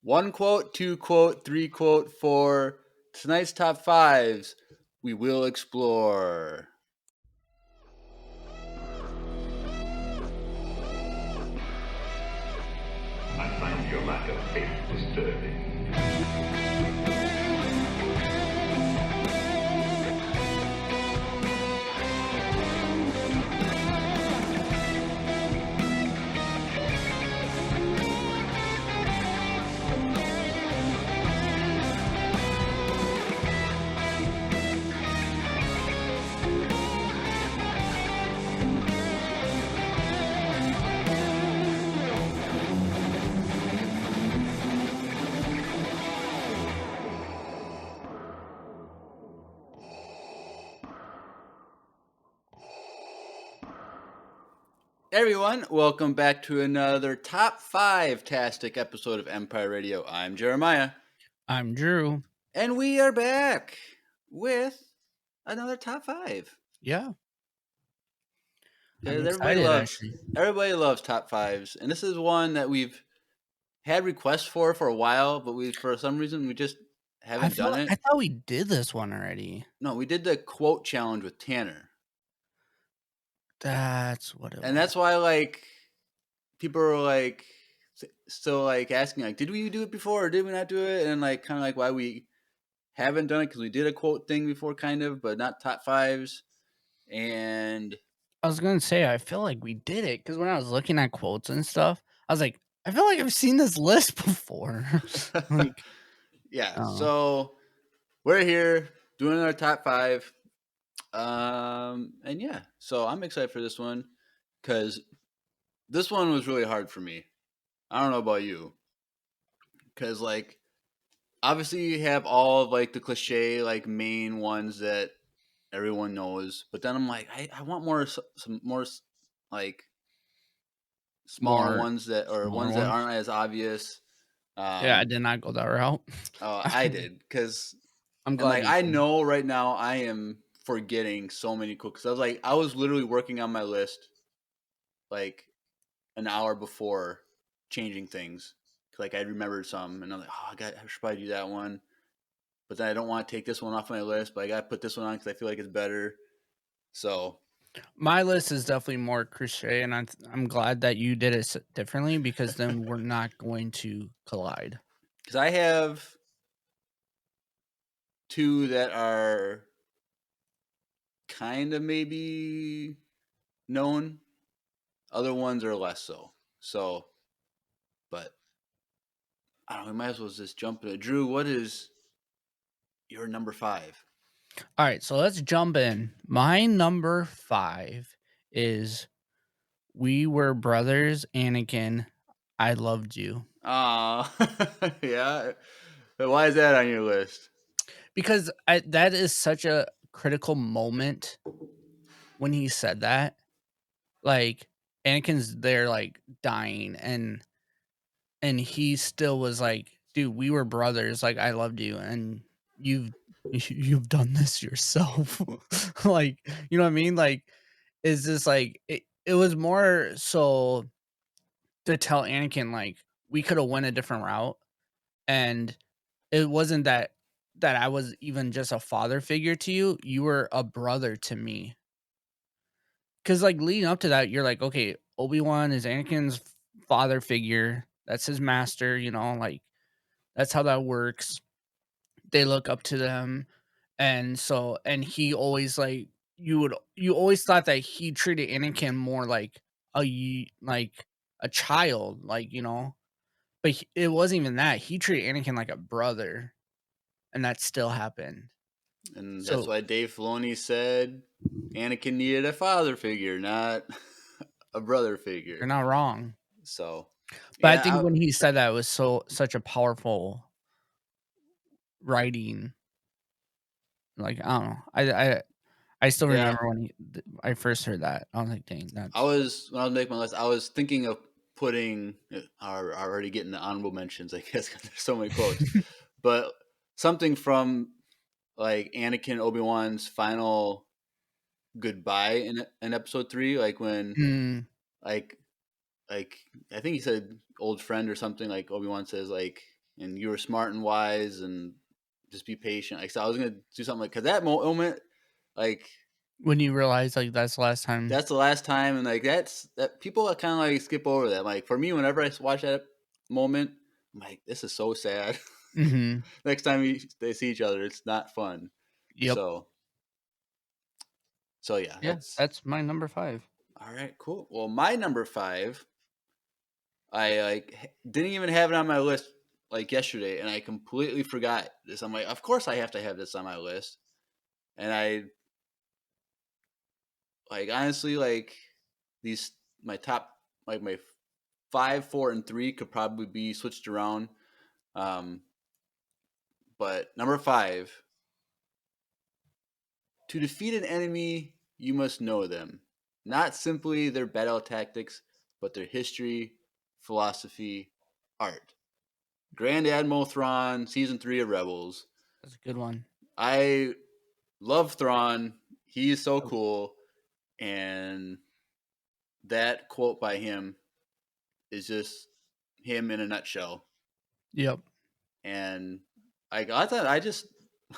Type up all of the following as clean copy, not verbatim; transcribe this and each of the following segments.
One quote, two quote, three quote, four. Tonight's top fives, we will explore. I find your lack of faith disturbing. Everyone, welcome back to another top five tastic episode of Empire Radio. I'm Jeremiah, I'm Drew. and we are back with another top five. Yeah. I'm Because excited, actually. everybody loves top fives, and this is one that we've had requests for a while, but for some reason we just haven't done it. I thought we did this one already. No, we did the quote challenge with Tanner. That's what it was. And that's why, people are, still, asking, did we do it before or did we not do it? And, kind of why we haven't done it, because we did a quote thing before, kind of, but not top fives. And I was going to say, I feel like we did it, because when I was looking at quotes and stuff, I was like, I feel like I've seen this list before. yeah, so we're here doing our top five. And yeah, so I'm excited for this one, because this one was really hard for me. I don't know about you, because obviously you have all of the cliche main ones that everyone knows, but then I'm like, I want some more smaller ones that aren't as obvious. Yeah, I did not go that route. Oh, I did, because I'm glad. I know right now I am forgetting so many cool, because I was literally working on my list an hour before changing things. I remembered some, and I'm like, oh, I should probably do that one. But then I don't want to take this one off my list, but I got to put this one on because I feel like it's better. So my list is definitely more cliche, and I'm glad that you did it differently, because then we're not going to collide. Because I have two that are kind of maybe known. Other ones are less so. So, but I don't know. We might as well just jump into it. Drew, what is your number five? All right, so let's jump in. My number five is "We Were Brothers, Anakin. I Loved You." Yeah. Why is that on your list? Because that is such a critical moment when he said that. Like, Anakin's there, dying, and he still was like, "Dude, we were brothers. Like, I loved you, and you've done this yourself." Like, you know what I mean? Like, is this it was more so to tell Anakin, like, we could have went a different route, and it wasn't that I was even just a father figure to you. You were a brother to me. Because leading up to that, you're like, okay, Obi-Wan is Anakin's father figure. That's his master. That's how that works. They look up to them, and he always you always thought that he treated Anakin more like a child, but it wasn't even that. He treated Anakin like a brother, and that still happened. And that's why Dave Filoni said Anakin needed a father figure, not a brother figure. You're not wrong. So, but yeah, I think when he said that, it was such a powerful writing. I don't know. I still remember when I first heard that. I was like, dang, when I was making my list, I was thinking of putting, already getting the honorable mentions, I guess, because there's so many quotes. But something from Anakin Obi-Wan's final goodbye in episode 3, when I think he said old friend or something, Obi-Wan says and you were smart and wise, and just be patient. Like, so I was gonna do something like, because that moment, like, When you realize like that's the last time. that's the last time, and like that people kind of like skip over that. Like for me, whenever I watch that moment, I'm like, this is so sad. Mm-hmm. Next time they see each other, it's not fun. Yep. So yeah, Yeah, that's my number 5. all right, cool. Well, my number 5, I like didn't even have it on my list like yesterday, and I completely forgot this. I'm like, of course I have to have this on my list, and I like honestly like these my top like my 5, 4, and 3 could probably be switched around. Um, but number 5, to defeat an enemy, you must know them, not simply their battle tactics, but their history, philosophy, art. Grand Admiral Thrawn, season 3 of Rebels. That's a good one. I love Thrawn. He is so Yep. cool, and that quote by him is just him in a nutshell. Yep. And I thought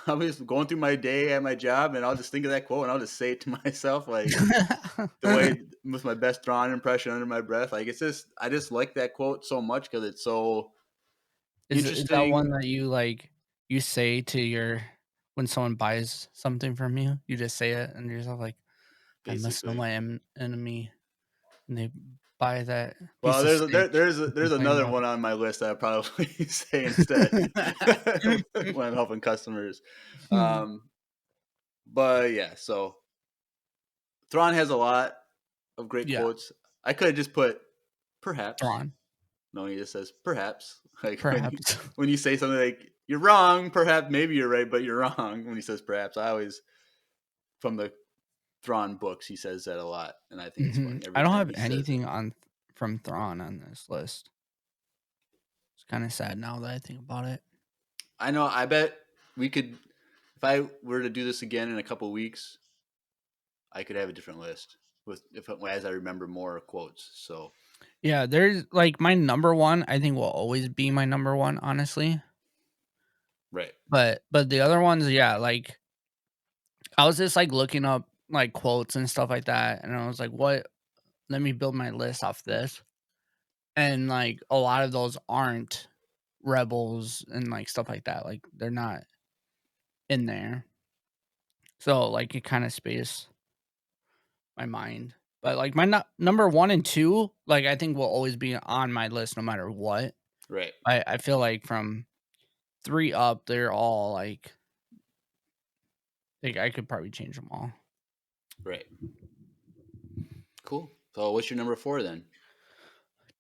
I was going through my day at my job, and I'll just think of that quote, and I'll just say it to myself, like the way with my best Thrawn impression under my breath. Like it's just I just like that quote so much because it's so Is that one interesting. that you like you say to your when someone buys something from you? You just say it and yourself like, I must know Basically, my enemy, and they buy that well, piece of steak you there's complain another about one on my list that I probably say instead it. when I'm helping customers. Um, but yeah, so Thrawn has a lot of great Yeah, quotes. I could have just put perhaps. Thrawn, No, he just says perhaps. Like perhaps. when you say something like you're wrong, perhaps maybe you're right, but you're wrong. When he says perhaps, I always from the Thrawn books he says that a lot, and I think it's funny I every don't time have he says it. anything on from Thrawn on this list. It's kind of sad now that I think about it. I know. I bet we could, if I were to do this again in a couple weeks, I could have a different list with if as I remember more quotes. So Yeah, there's like my number one. I think will always be my number one, honestly. right, But the other ones, yeah, like I was just like looking up like quotes and stuff like that, and I was like, what? Let me build my list off this, and like a lot of those aren't rebels and like stuff like that. Like they're not in there, so like it kind of spaced my mind. But like my number 1 and 2, like I think will always be on my list no matter what. right, I feel like from 3 up, they're all like I could probably change them all. right. Cool. So what's your number 4 then?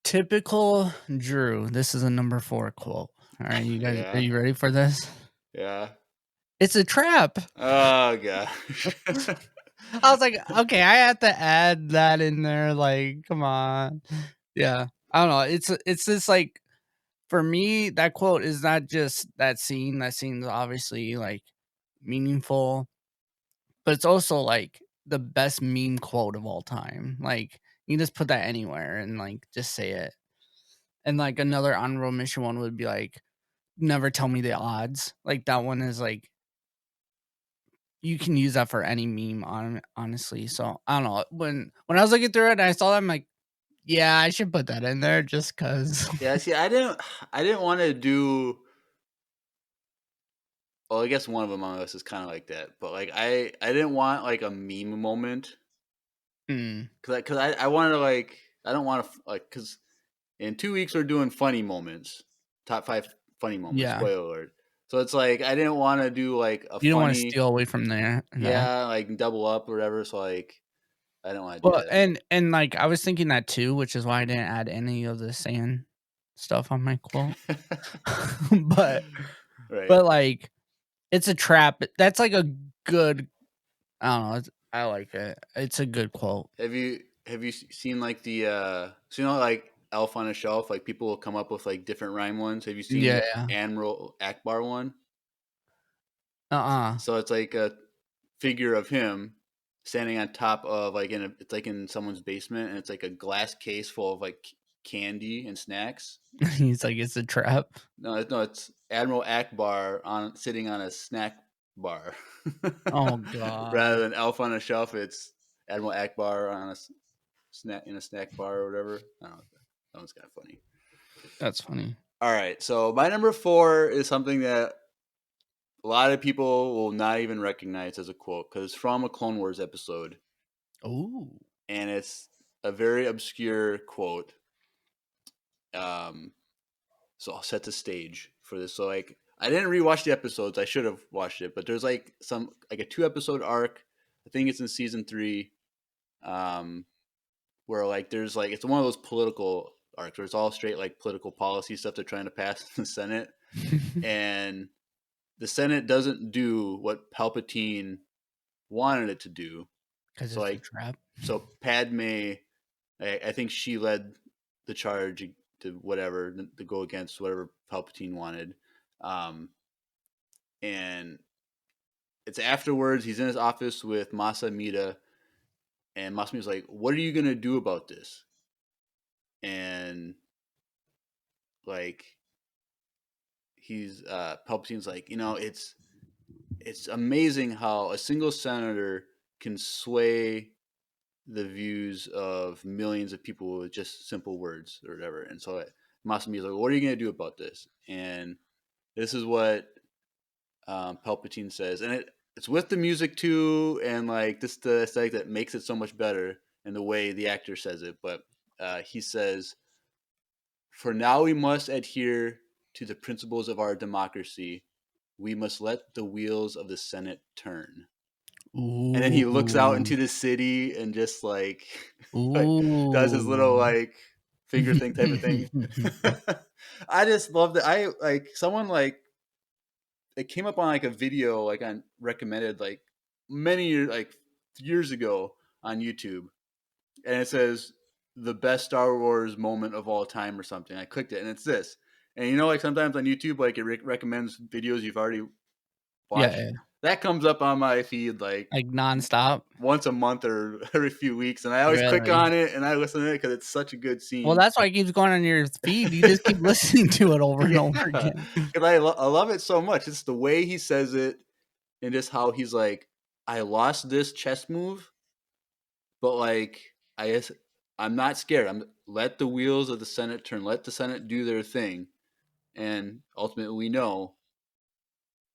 Typical Drew. This is a number 4 quote. All right, you guys, are Yeah, you ready for this? yeah. It's a trap. Oh gosh. I was like, okay, I have to add that in there. Like, come on. Yeah. I don't know. It's just like for me, that quote is not just that scene. That scene's obviously like meaningful, but it's also like the best meme quote of all time. Like you can just put that anywhere and like just say it. And like another honorable mission one would be like, never tell me the odds. Like that one is like you can use that for any meme honestly. So I don't know. When I was looking through it and I saw that, I'm like, yeah, I should put that in there just cause. Yeah, see, I didn't want to do. Well, I guess one of Among Us is kind of like that, but like I didn't want like a meme moment Mm, because I wanted to like I don't want to like because in 2 weeks we're doing funny moments, top 5 funny moments. yeah. Spoiler alert. So it's like I didn't want to do like a You don't wanna funny, steal away from there and that. yeah, like double up or whatever. So like I didn't want to do Well, that. and like I was thinking that too, which is why I didn't add any of the sand stuff on my quote. but Right. but like it's a trap. That's like a good. I don't know. I like it. It's a good quote. Have you seen like the so you know like Elf on a Shelf, like people will come up with like different rhyme ones. Have you seen Yeah. the Admiral Akbar one? Uh-uh. So it's like a figure of him standing on top of like it's like in someone's basement, and it's like a glass case full of like candy and snacks. He's like, it's a trap. No, it's Admiral Akbar sitting on a snack bar. Oh god, Rather than Elf on a Shelf, it's Admiral Akbar on a snack in a snack bar or whatever. I don't know. That one's kind of funny. that's funny. All right, so my number 4 is something that a lot of people will not even recognize as a quote because it's from a Clone Wars episode, Oh, and it's a very obscure quote. So I'll set the stage for this. So like, I didn't rewatch the episodes. I should have watched it, but there's like a 2-episode arc. I think it's in season 3, where like there's like it's one of those political arcs where it's all straight like political policy stuff they're trying to pass in the Senate, and the Senate doesn't do what Palpatine wanted it to do. because So it's a like, trap. so Padme, I think she led the charge to whatever to go against whatever Palpatine wanted, and it's afterwards he's in his office with Masa Mita, and Masa Mita's like, "What are you gonna do about this?" And like he's Palpatine's like, it's amazing how a single senator can sway the views of millions of people with just simple words or whatever. And so Masami's like, what are you going to do about this? And this is what Palpatine says. And it's with the music too. And like this, the aesthetic that makes it so much better and the way the actor says it. But he says, for now, we must adhere to the principles of our democracy. We must let the wheels of the Senate turn. And then he looks out Ooh, into the city and just like like does his little ooh. like finger thing type of thing. I just love that. I like someone like it came up on like a video like on recommended like many years ago on YouTube, and it says the best Star Wars moment of all time or something. I clicked it and it's this. And like sometimes on YouTube like it recommends videos you've already Yeah, watched. yeah, That comes up on my feed like like nonstop. once a month or every few weeks, and I always click Really? on it and I listen to it because it's such a good Well, scene. that's why it keeps going on your feed. You just keep listening to it over and Yeah, over again. because I love it so much. It's the way he says it, and just how he's like, I lost this chess move, but like I guess I'm not scared. I'm let the wheels of the Senate turn. Let the Senate do their thing, and ultimately we know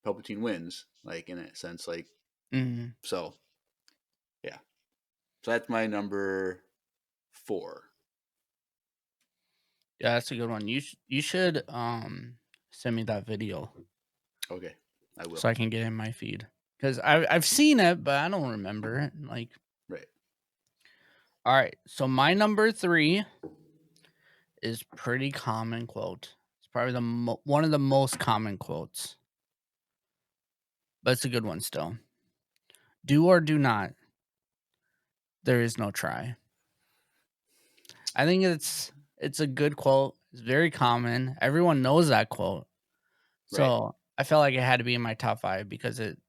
Palpatine wins. Like in a sense, like Mhm. so. Yeah, so that's my number 4. Yeah, that's a good one. You should send me that video Okay, I will. so I can get in my feed because I've seen it, but I don't remember it. Like, Right. all right, so my number 3 is pretty common quote. It's probably one of the most common quotes, but it's a good one still. Do or do not. There is no try. I think it's a good quote. It's very common. Everyone knows that quote. Right. So I felt like it had to be in my top 5 because it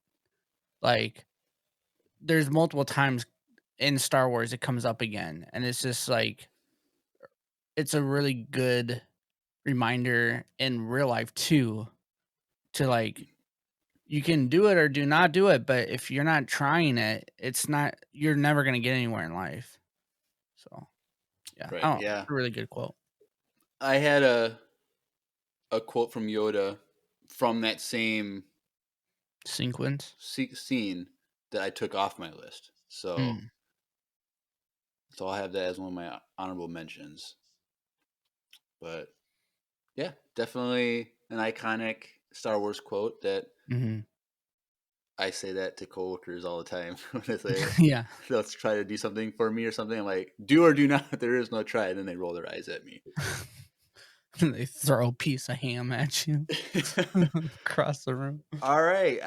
like there's multiple times in Star Wars it comes up again, and it's just like it's a really good reminder in real life too to like you can do it or do not do it, but if you're not trying it, you're never gonna get anywhere in life. So yeah, I Right. don't Yeah. a really good quote. I had a quote from Yoda from that same Sequence. scene that I took off my list. So Mm. I'll have that as one of my honorable mentions. But yeah, definitely an iconic Star Wars quote that Hmm. I say that to coworkers all the time when they say Yeah. they'll try to do something for me or something. I'm like, do or do not. There is no try. And then they roll their eyes at me. They throw a piece of ham at you across the room. All right,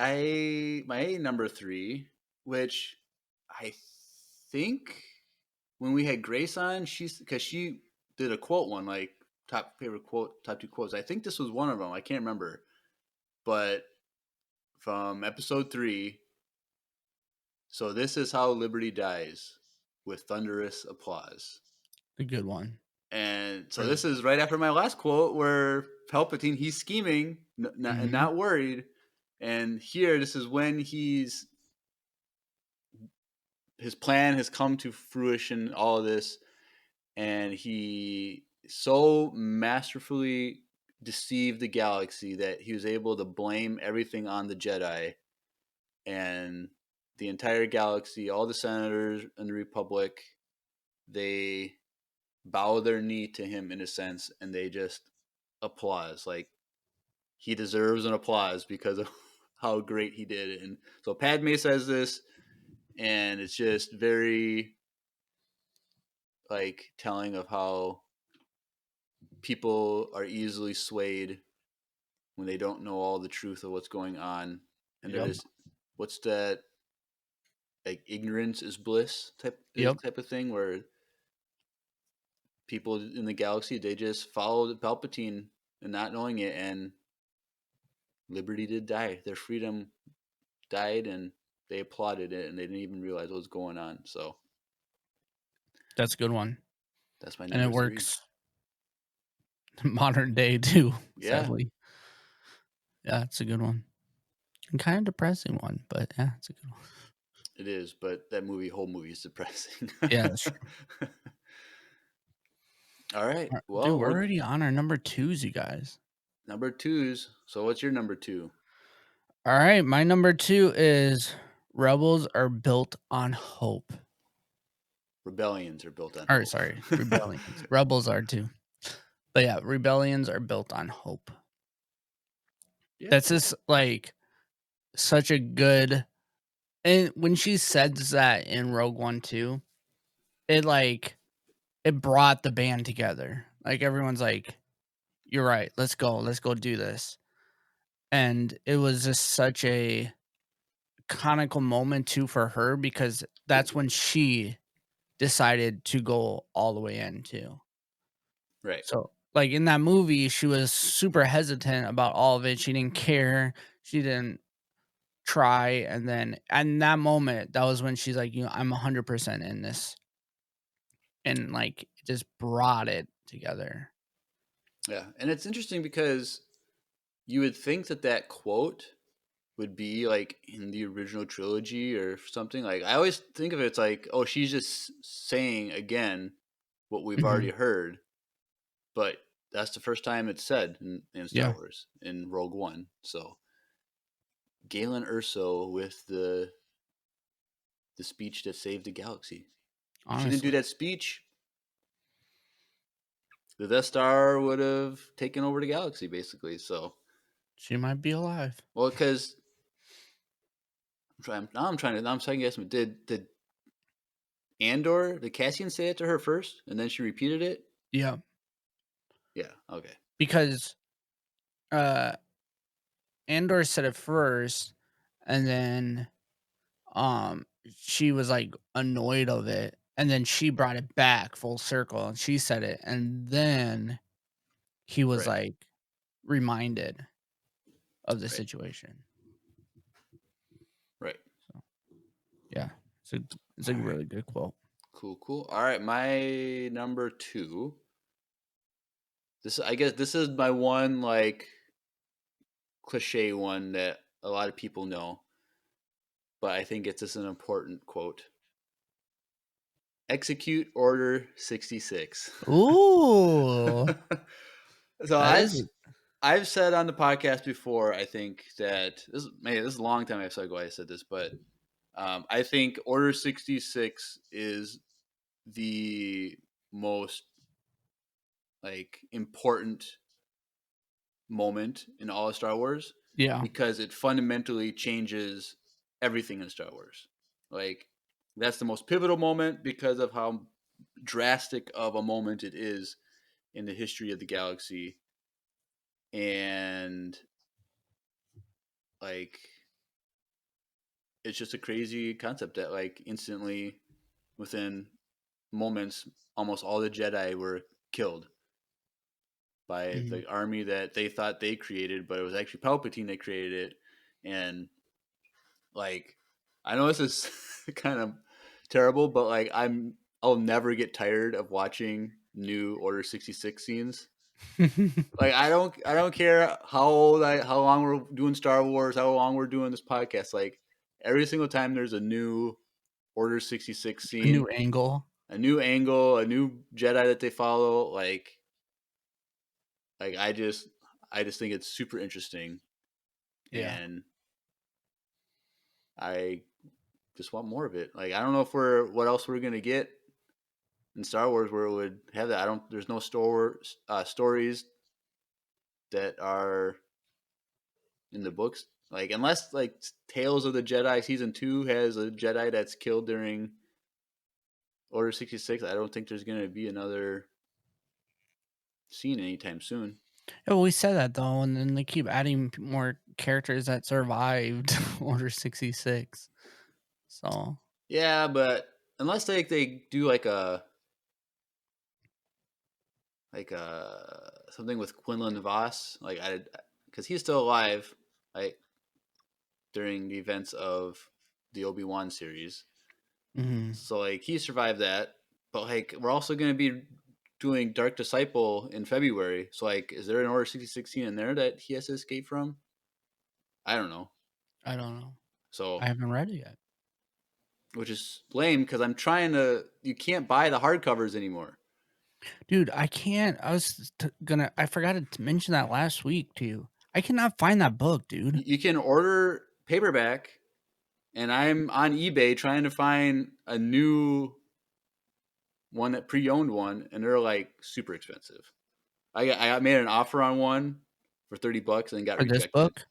my number 3, which I think when we had Grace on, because she did a quote one like top favorite quote, top 2 quotes. I think this was one of them. I can't remember, but from episode 3. So this is how liberty dies, with thunderous applause. A good one. And so Really? this is right after my last quote where Palpatine, he's scheming and Mhm. not worried. And here, this is when his plan has come to fruition, all of this, and he so masterfully deceived the galaxy that he was able to blame everything on the Jedi, and the entire galaxy, all the senators in the Republic, they bow their knee to him in a sense, and they just applause. Like, he deserves an applause because of how great he did. And so Padme says this, and it's just very like telling of how people are easily swayed when they don't know all the truth of what's going on, and they're Yep. just, what's that, like, ignorance is bliss Yep. type of thing, where people in the galaxy, they just followed Palpatine and not knowing it, and liberty did die. Their freedom died, and they applauded it, and they didn't even realize what was going on. So That's a good one. that's my And it number three. works modern day too, Yeah, sadly. Yeah, it's a good one. And kind of depressing one, but yeah, it's a good one. it is, but that whole movie is depressing. Yeah, that's true. All right. Dude, Well, we're already on our number twos, you guys. number twos. So what's your number two? All right, my number two is Rebels are built on hope. Rebellions are built on Or hope. sorry, rebellions. Rebels are too. But yeah, rebellions are built on hope. Yeah. That's just like such a good, and when she says that in Rogue One too, it like it brought the band together. Like everyone's like, "You're right. Let's go do this." And it was just such a conical moment too for her because that's when she decided to go all the way in too. Right. So, like in that movie, she was super hesitant about all of it. She didn't care. She didn't try. And then in that moment, that was when she's like, I'm 100% in this. And like, it just brought it together. Yeah. And it's interesting because you would think that that quote would be like in the original trilogy or something. Like, I always think of it, it's like, oh, she's just saying again what we've already Mhm. heard, but that's the first time it's said in Star Yeah, Wars in Rogue One. So Galen Erso with the speech that saved the galaxy. If she didn't do honestly, that speech, the Death Star would have taken over the galaxy, basically. So, she might be alive. well, because I'm second guessing. Did Cassian say it to her first, and then she repeated it? Yeah, Yeah. Okay. because uh Andor said it first, and then she was like annoyed of it, and then she brought it back full circle, and she said it, and then he was Right. like reminded of the Right. situation. Right. So yeah, it's All a right. really good quote. Cool. Cool. All right. My number two. I guess this is my one like cliche one that a lot of people know, but I think it's just an important quote. Execute Order 66. Ooh, So that is I've said on the podcast before, I think that this is a long time ago I said this, but I think Order 66 is the most like important moment in all of Star Wars yeah. because it fundamentally changes everything in Star Wars. Like, that's the most pivotal moment because of how drastic of a moment it is in the history of the galaxy, and like, it's just a crazy concept that like instantly within moments almost all the Jedi were killed by Mhm. the army that they thought they created, but it was actually Palpatine that created it. And like, I know this is kind of terrible, but like, I'll never get tired of watching new Order 66 scenes. Like I don't care how long we're doing Star Wars, how long we're doing this podcast. Like every single time there's a new Order 66 A new scene, angle. a new angle, a new Jedi that they follow. Like I just think it's super interesting, Yeah. and I just want more of it. Like I don't know if what else we're gonna get in Star Wars where it would have that. I don't. There's no stories that are in the books. Like unless like Tales of the Jedi season 2 has a Jedi that's killed during Order 66, I don't think there's gonna be another scene anytime soon. Yeah, well, we said that though, and then they keep adding more characters that survived Order 66. So Yeah, but unless they do like something with Quinlan Voss, like I because he's still alive, like during the events of the Obi-Wan series. mhm. So like he survived that, but like we're also gonna be doing Dark Disciple in February. So like, is there an Order 6016 in there that he has to escape from? I don't know. I don't know. I So haven't read it yet. which is lame because I'm trying to. You can't buy the hardcovers anymore. Dude, I can't. I was gonna. I forgot to mention that last week to you. I cannot find that book, dude. You can order paperback, and I'm on eBay trying to find a new one, that pre-owned one, and they're like super expensive. I made an offer on one for $30 and then got For this rejected book,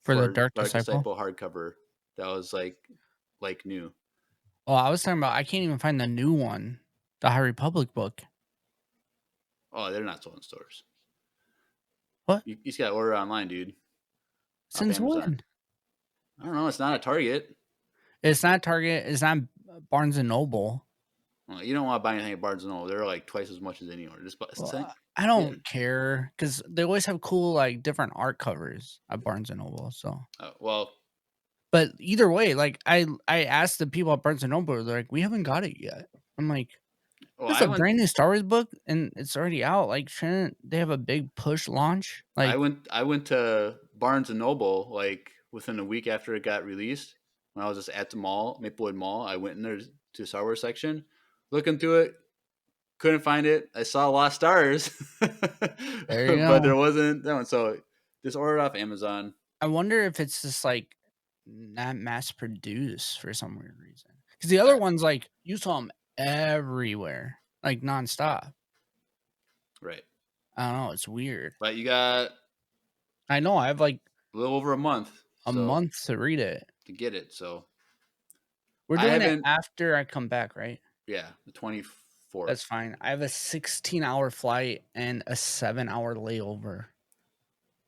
for the for Dark Dark Disciple. Disciple hardcover that was like new. Oh, I was talking about. I can't even find the new one, the High Republic book. Oh, they're not sold in stores. What? You just got to order online, dude, off Since Amazon. when? I don't know. It's not a Target. It's not Target. It's not Barnes and Noble. Well, you don't want to buy anything at Barnes and Noble. They're like twice as much as anywhere. Just Well, send, I yeah. don't care because they always have cool like different art covers at Barnes and Noble. So, Well, but either way, like I asked the people at Barnes and Noble, they're like, we haven't got it yet. I'm like, well, this is a brand new Star Wars book and it's already out. Like, shouldn't they have a big push launch? Like, I went to Barnes and Noble like within a week after it got released. When I was just at the mall, Maplewood Mall, I went in there to the Star Wars section, looking through it, couldn't find it. I saw Lost Stars, there you but there go. wasn't that one. So just ordered off Amazon. I wonder if it's just like not mass produced for some weird reason. Because the other ones, like, you saw them everywhere, like nonstop. Right. I don't know. It's weird. But you got I know. I have like a little over a month a month to read it. to get it. So We're I doing it haven't. after I come back, right? Yeah, the 24th. That's fine. I have a 16-hour flight and a 7-hour layover.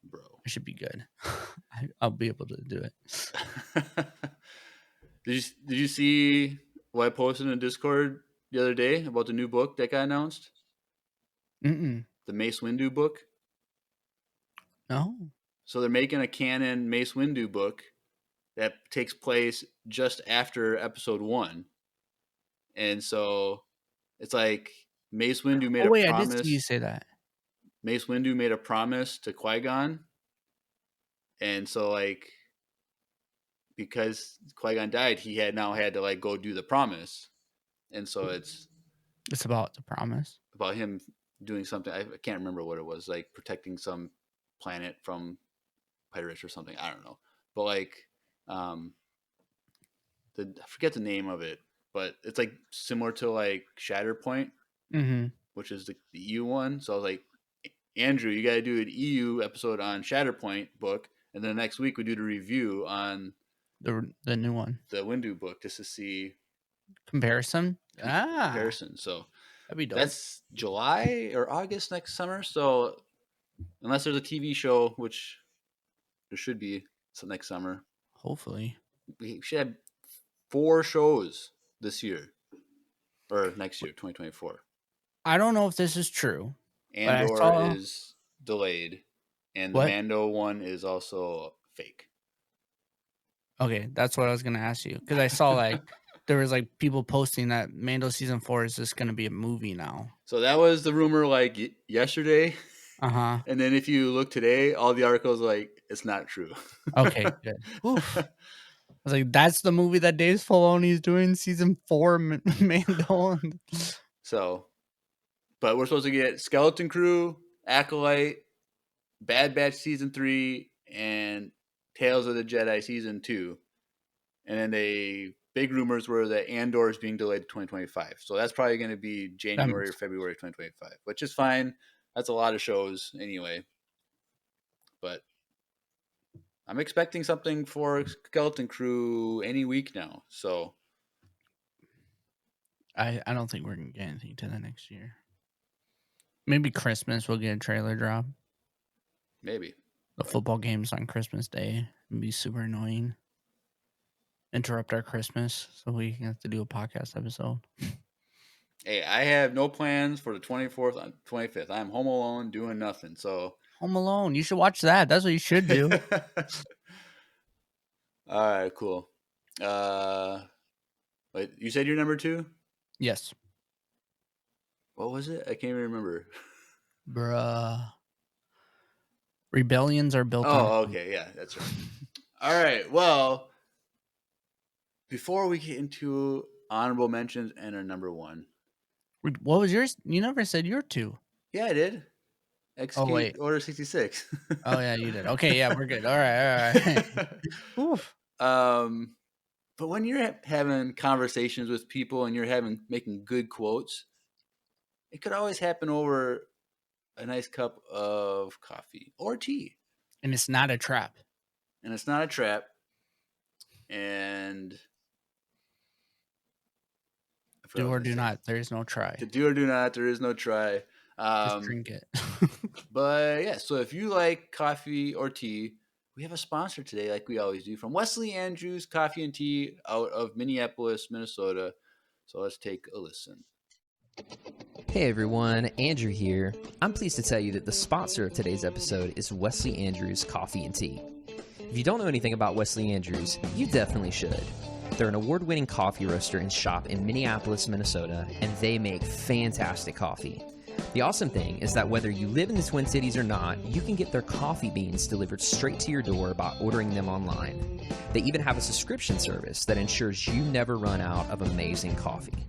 Bro. I should be good. I'll be able to do it. Did you see what I posted in Discord the other day about the new book that got announced? Mm-mm. The Mace Windu book. No. So they're making a canon Mace Windu book that takes place just after Episode 1, and so it's like Mace Windu made Oh a wait, I did see you promise. say that. Mace Windu made a promise to Qui-Gon, and so like because Qui-Gon died, he now had to like go do the promise, and so it's It's about the promise. about him doing something. I can't remember what it was, like protecting some planet from pirates or something. I don't know, but like I forget the name of it, but it's like similar to like Shatterpoint, Mm-hmm. which is the EU one. So I was like, Andrew, you got to do an EU episode on Shatterpoint book, and then next week we do the review on The new one. the Windu book just to see Comparison? comparison. So That'd be dope. that's July or August next summer. So unless there's a TV show, which there should be next summer, Hopefully. we should have 4 shows this year or next year, 2024. I don't know if this is true, but I Andor saw is delayed, and the what? Mando one is also fake. Okay, that's what I was gonna ask you because I saw like there was like people posting that Mando season 4 is just going to be a movie now. So that was the rumor like yesterday. Uh-huh. And then if you look today, all the articles are like, it's not true. Okay, good. Oof. I was like, that's the movie that Dave Filoni is doing, season 4, Mando. So, but we're supposed to get Skeleton Crew, Acolyte, Bad Batch season 3, and Tales of the Jedi season 2. And then the big rumors were that Andor is being delayed to 2025. So that's probably going to be January or February 2025, which is fine. That's a lot of shows anyway. But I'm expecting something for Skeleton Crew any week now. So I don't think we're going to get anything to the next year. Maybe Christmas we'll get a trailer drop. maybe. The football games on Christmas Day would be super annoying. Interrupt our Christmas so we have to do a podcast episode. Hey, I have no plans for the 24th and 25th. I'm home alone doing nothing. So Home Alone. You should watch that. That's what you should do. All right, cool. Wait, you said you're number 2? Yes. What was it? I can't even remember. Bruh. Rebellions are built on. Oh, okay. Yeah, that's right. All right. Well, before we get into honorable mentions and our number 1. What was yours? You never said your 2. Yeah, I did. Execute wait. Order 66. Oh, yeah, you did. Okay, yeah, we're good. All right. Oof. But when you're having conversations with people and you're making good quotes, it could always happen over a nice cup of coffee or tea. And it's not a trap. And it's not a trap. And do or do not. There is no try. To do or do not, there is no try. Just drink it. But yeah, so if you like coffee or tea, we have a sponsor today, like we always do, from Wesley Andrews Coffee and Tea out of Minneapolis, Minnesota. So let's take a listen. Hey everyone, Andrew here. I'm pleased to tell you that the sponsor of today's episode is Wesley Andrews Coffee and Tea. If you don't know anything about Wesley Andrews, you definitely should. They're an award-winning coffee roaster and shop in Minneapolis, Minnesota, and they make fantastic coffee. The awesome thing is that whether you live in the Twin Cities or not, you can get their coffee beans delivered straight to your door by ordering them online. They even have a subscription service that ensures you never run out of amazing coffee.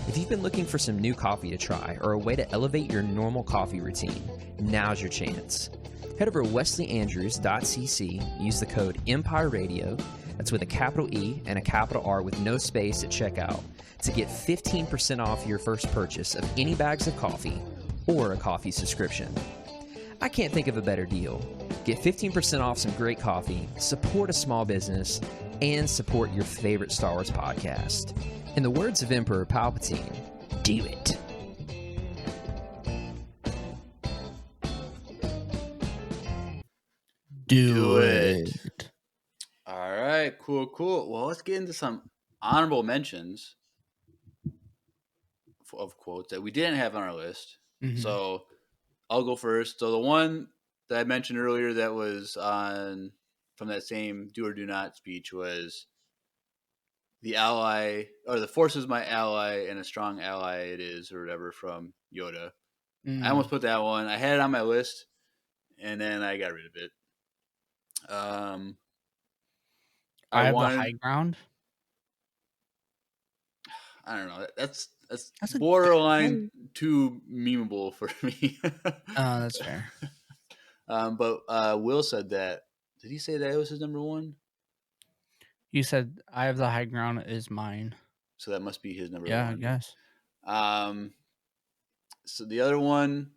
If you've been looking for some new coffee to try or a way to elevate your normal coffee routine, now's your chance. Head over to wesleyandrews.cc, use the code EMPIRERADIO, that's with a capital E and a capital R with no space at checkout, to get 15% off your first purchase of any bags of coffee or a coffee subscription. I can't think of a better deal. Get 15% off some great coffee, support a small business, and support your favorite Star Wars podcast. In the words of Emperor Palpatine, do it. Do it. All right, cool. Well, let's get into some honorable mentions of quotes that we didn't have on our list. Mm-hmm. So I'll go first. So the one that I mentioned earlier that was from that same do or do not speech was the ally, or the force is my ally and a strong ally it is, or whatever, from Yoda. I almost put that one. I had it on my list and then I got rid of it. I have the high ground. I don't know. That's borderline too memeable for me. That's fair. But Will said that. Did he say that it was his number 1? You said I have the high ground is mine. So that must be his number 1. Yeah, I guess. So the other one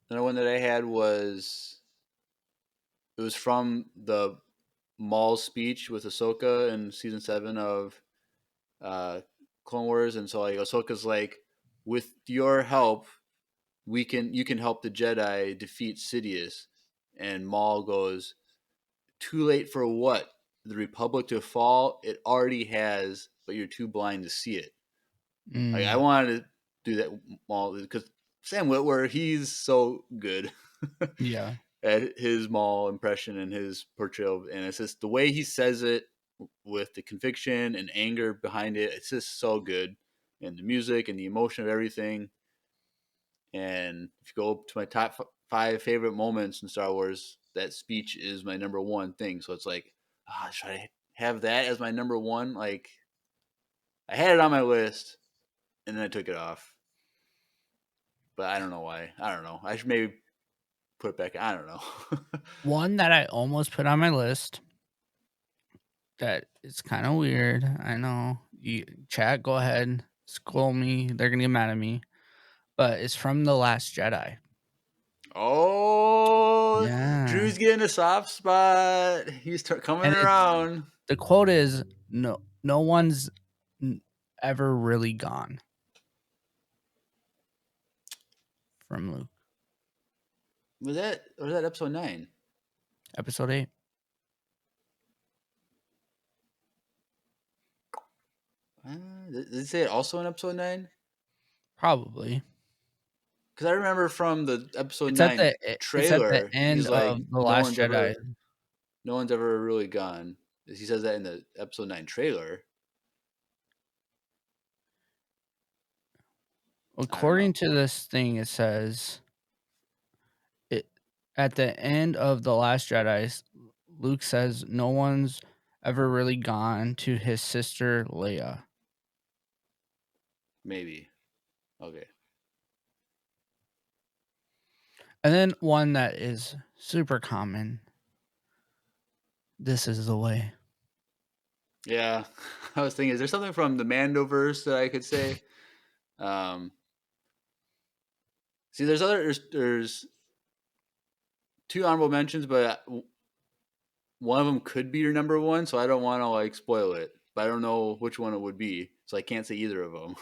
that I had was, it was from the Maul's speech with Ahsoka in season 7 of Clone Wars, and so like Ahsoka's like, with your help, you can help the Jedi defeat Sidious, and Maul goes, too late for what? The Republic to fall? It already has, but you're too blind to see it. Like, I wanted to do that, Maul, because Sam Witwer, he's so good. Yeah. At his Maul impression and his portrayal, and it's just the way he says it, with the conviction and anger behind it. It's just so good, and the music and the emotion of everything. And if you go to my top 5 favorite moments in Star Wars, that speech is my number one thing. So it's like, should I have that as my number one? Like, I had it on my list, and then I took it off. But I don't know why. I don't know. I should maybe put it back. I don't know. One that I almost put on my list that is kind of weird. I know. Chat, go ahead. Scold me. They're going to get mad at me. But it's from The Last Jedi. Oh, Yeah. Drew's getting a soft spot. He's coming And around. the quote is, no one's ever really gone. From Luke. Was that episode 9? Episode 8. Did it say it also in episode 9? Probably. Because I remember from the episode It's 9 at the trailer, end he's like, of The Last Jedi. no one's ever really gone. He says that in the episode 9 trailer. According to this thing, it says, at the end of The Last Jedi, Luke says no one's ever really gone to his sister Leia. Maybe. Okay. And then one that is super common. This is the way. Yeah. I was thinking, is there something from the Mandoverse that I could say? See, there's 2 honorable mentions, but one of them could be your number one, so I don't want to like spoil it. But I don't know which one it would be, so I can't say either of them.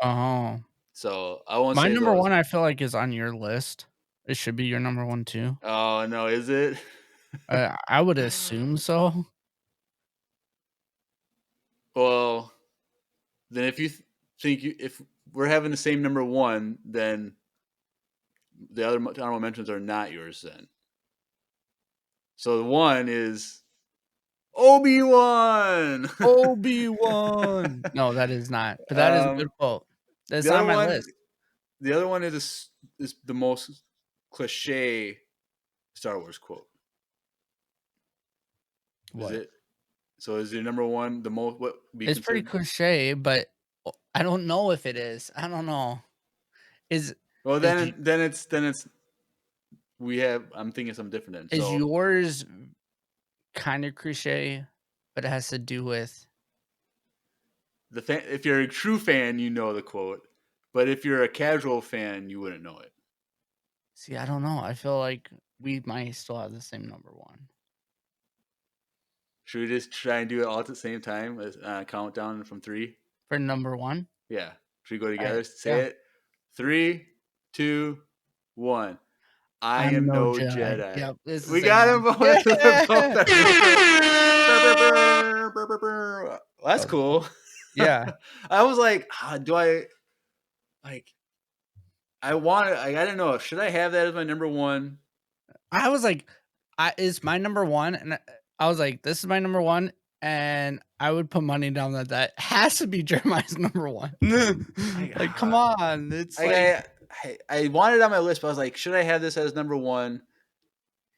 Oh. So I won't My say number those. one, I feel like, is on your list. It should be your number one too. Oh no, is it? I would assume so. Well, then if you think if we're having the same number one, then the other honorable mentions are not yours then. So the one is Obi-Wan. Obi-Wan. No, that is not. But that is a good quote. That's on my list. The other one is the most cliche Star Wars quote. What? Is it? So is your number one the most? What? It's pretty cliche, but I don't know if it is. I don't know. Well, then it's we have. I'm thinking something different. Is yours kind of cliche, but it has to do with the fan? If you're a true fan, you know the quote. But if you're a casual fan, you wouldn't know it. See, I don't know. I feel like we might still have the same number one. Should we just try and do it all at the same time? Countdown from 3? For number one? Yeah. Should we go together? Say it. 3, 2, 1. I am no Jedi. Yep, we got him both. Yeah. That's cool. Yeah. I was like, do I like? I didn't know. Should I have that as my number one? I was like, it's my number one, and I was like, this is my number one, and I would put money down that has to be Jeremiah's number one. Like, come on, it's I wanted it on my list, but I was like, should I have this as number one?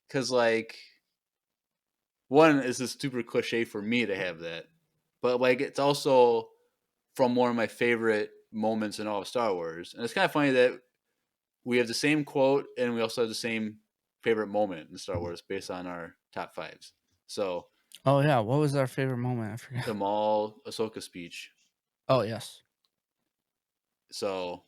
Because like, one is a super cliche for me to have that, but like, it's also from one of my favorite moments in all of Star Wars, and it's kind of funny that we have the same quote and we also have the same favorite moment in Star Wars based on our top 5s. So, oh yeah, what was our favorite moment? I forgot. The Maul Ahsoka speech. Oh yes. So,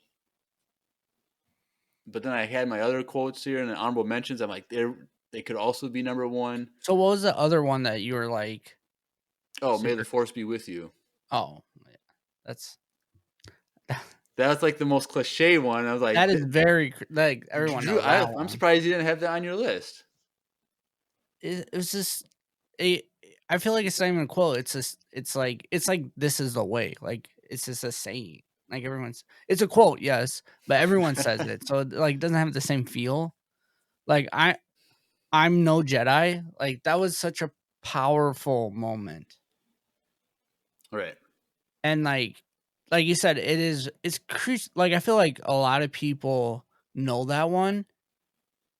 but then I had my other quotes here and the honorable mentions. I'm like, they could also be number one. So what was the other one that you were like? Oh, may the Force be with you. Oh, that's. That's like the most cliche one. I was like, that is very like everyone knows that I'm surprised you didn't have that on your list. It was just I feel like it's not even a quote. It's just it's like this is the way. Like it's just a saying. Like it's a quote, yes, but everyone says it, so it like doesn't have the same feel. Like I'm no Jedi. Like that was such a powerful moment. Right. And like you said, it's like I feel like a lot of people know that one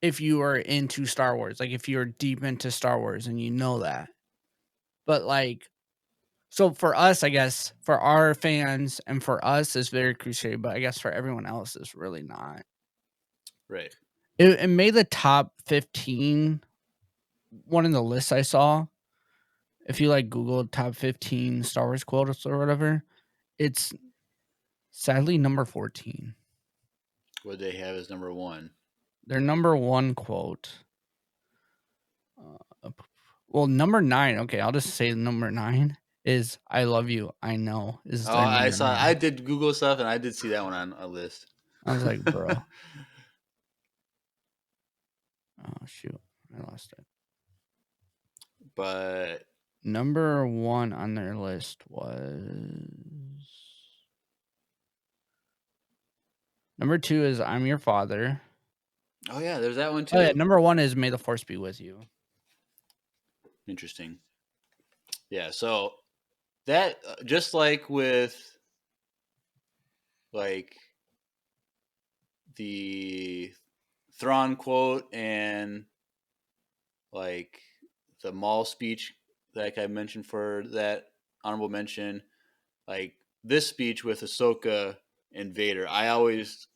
if you are into Star Wars, like if you're deep into Star Wars and you know that. But like, so for us, I guess for our fans and for us, it's very cliche. But I guess for everyone else, it's really not. Right. It made the top 15. One in the list I saw. If you like Google top 15 Star Wars quotes or whatever, it's sadly number 14. What they have is number 1. Their number 1 quote. Well, number 9. Okay, I'll just say number 9 is "I love you. I know." Is Oh, their I number saw. 9. I did Google stuff, and I did see that one on a list. I was like, bro. Oh shoot, I lost it. But Number 1 on their list was. Number 2 is "I'm your father." oh yeah, there's that one too. Oh yeah, number 1 is "May the Force be with you." Interesting. Yeah, so that just like with like the Thrawn quote and like the Maul speech, like I mentioned for that honorable mention, like this speech with Ahsoka and Vader, I always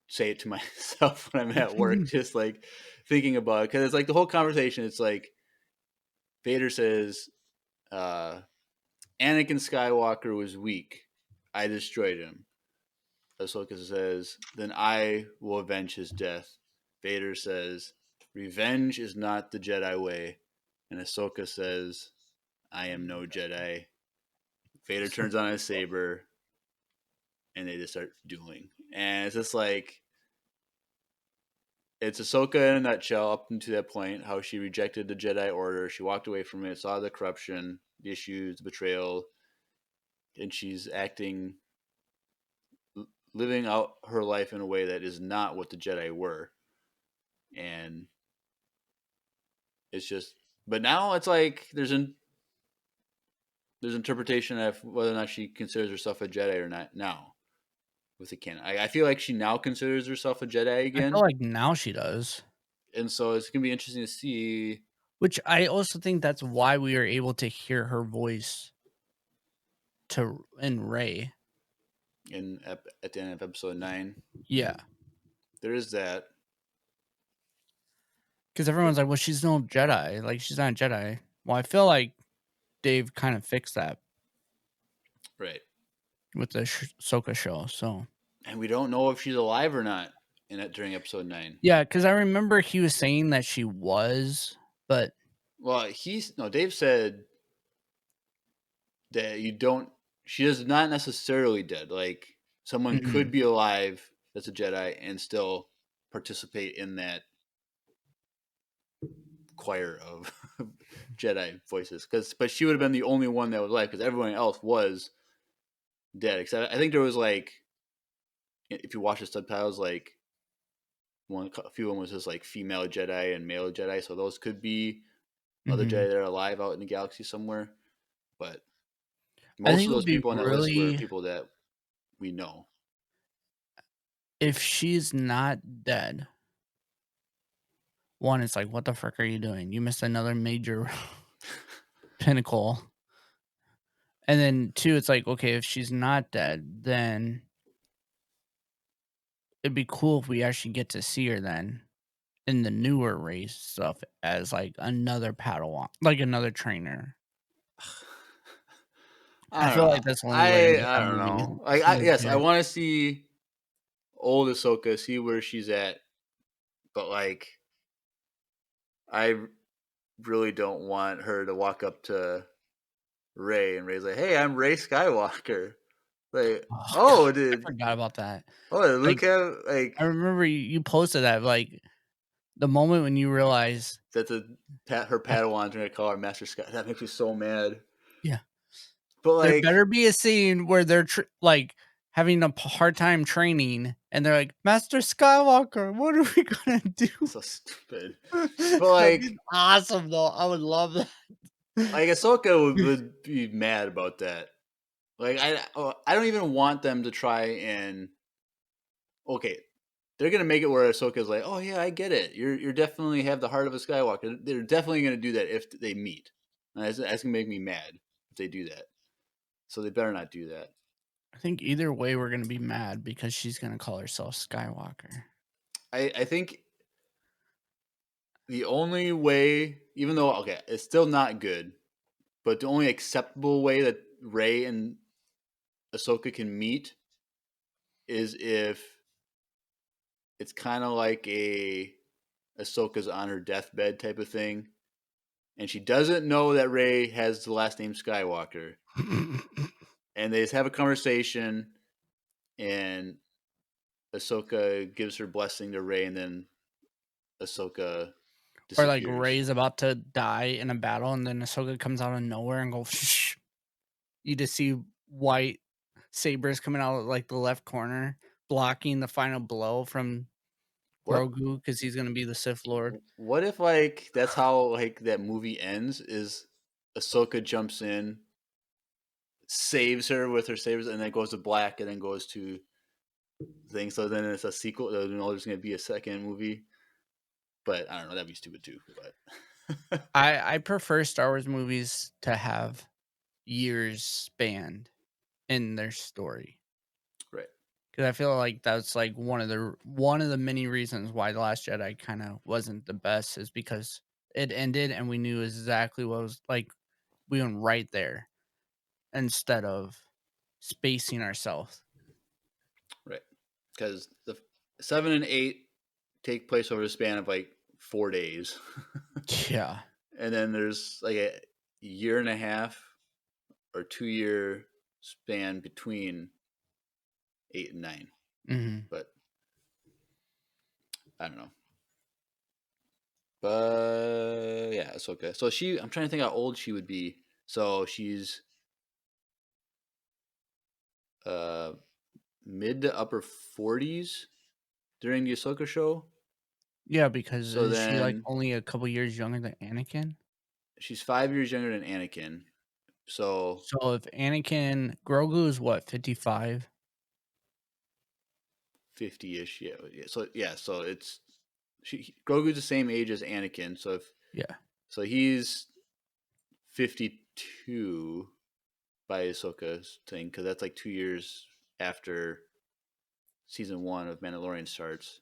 say it to myself when I'm at work, just like thinking about it, because it's like the whole conversation. It's like Vader says, Anakin Skywalker was weak. I destroyed him. Ahsoka says, then I will avenge his death. Vader says, revenge is not the Jedi way. And Ahsoka says, I am no Jedi. Vader turns on his saber, and they just start dueling. And it's just like, it's Ahsoka in a nutshell up until that point, how she rejected the Jedi Order. She walked away from it, saw the corruption, the issues, the betrayal, and she's acting, living out her life in a way that is not what the Jedi were. And it's just, but now it's like there's interpretation of whether or not she considers herself a Jedi or not now with the canon. I feel like she now considers herself a Jedi I again. feel like now she does. And so it's going to be interesting to see. Which I also think that's why we are able to hear her voice in Rey. At the end of episode 9. Yeah. There is that. Because everyone's like, well, she's no Jedi. Like, she's not a Jedi. Well, I feel like Dave kind of fixed that. Right. With the Ahsoka show, so. And we don't know if she's alive or not during episode 9. Yeah, because I remember he was saying that she was, but. Well, Dave said that she is not necessarily dead. Like, someone could be alive that's a Jedi and still participate in that choir of Jedi voices. But she would have been the only one that was alive, because everyone else was dead. Except I think there was like, if you watch the subtitles, like a few of them was just like female Jedi and male Jedi. So those could be other Jedi that are alive out in the galaxy somewhere. But most of those people on that list were people that we know. If she's not dead, one, it's like, what the frick are you doing? You missed another major pinnacle. And then 2, it's like, okay, if she's not dead, then it'd be cool if we actually get to see her then in the newer race stuff as like another Padawan, like another trainer. I feel like that's the only way. I don't know. Yes, I want to see old Ahsoka, see where she's at, but like, I really don't want her to walk up to Rey and Rey's like, "Hey, I'm Rey Skywalker." Like, I forgot about that. Oh, did Luke have like? I remember you posted that, like the moment when you realize that her Padawan's gonna call her Master Sky. That makes me so mad. Yeah, but like, there better be a scene where they're like having a hard time training, and they're like, "Master Skywalker, what are we gonna do?" So stupid. But like, awesome though. I would love that. Like Ahsoka would be mad about that. Like I don't even want them to try and okay. They're gonna make it where Ahsoka's like, oh yeah, I get it. You're definitely have the heart of a Skywalker. They're definitely gonna do that if they meet. And that's gonna make me mad if they do that. So they better not do that. I think either way we're gonna be mad because she's gonna call herself Skywalker. I think the only way, even though okay, it's still not good, but the only acceptable way that Rey and Ahsoka can meet is if it's kind of like a Ahsoka's on her deathbed type of thing, and she doesn't know that Rey has the last name Skywalker, and they just have a conversation, and Ahsoka gives her blessing to Rey, and then Ahsoka Or like disappears. Rey's about to die in a battle, and then Ahsoka comes out of nowhere and goes. Shh. You just see white sabers coming out of like the left corner, blocking the final blow from What Grogu because he's gonna be the Sith Lord. what if like that's how like that movie ends? Is Ahsoka jumps in, saves her with her sabers, and then goes to black, and then goes to things. So then it's a sequel. There's going to be a second movie, but I don't know. That'd be stupid too. But I prefer Star Wars movies to have years spanned in their story right, because I feel like that's like one of the many reasons why The Last Jedi kind of wasn't the best is because it ended and we knew exactly what was like we went right there instead of spacing ourselves. right, because the 7 and 8 take place over the span of like 4 days, Yeah. and then there's like a year and a half or 2 year span between 8 and 9. Mm-hmm. But I don't know. But yeah, it's okay. So I'm trying to think how old she would be. So she's uh mid to upper 40s during the Ahsoka show. Yeah, because So is she like then only a couple years younger than Anakin? she's 5 years younger than Anakin. So So if Anakin Grogu is what 55? 50-ish. Yeah. So yeah. So it's Grogu's the same age as Anakin. Yeah. So he's 52 by Ahsoka's thing because that's like 2 years after season 1 of Mandalorian starts.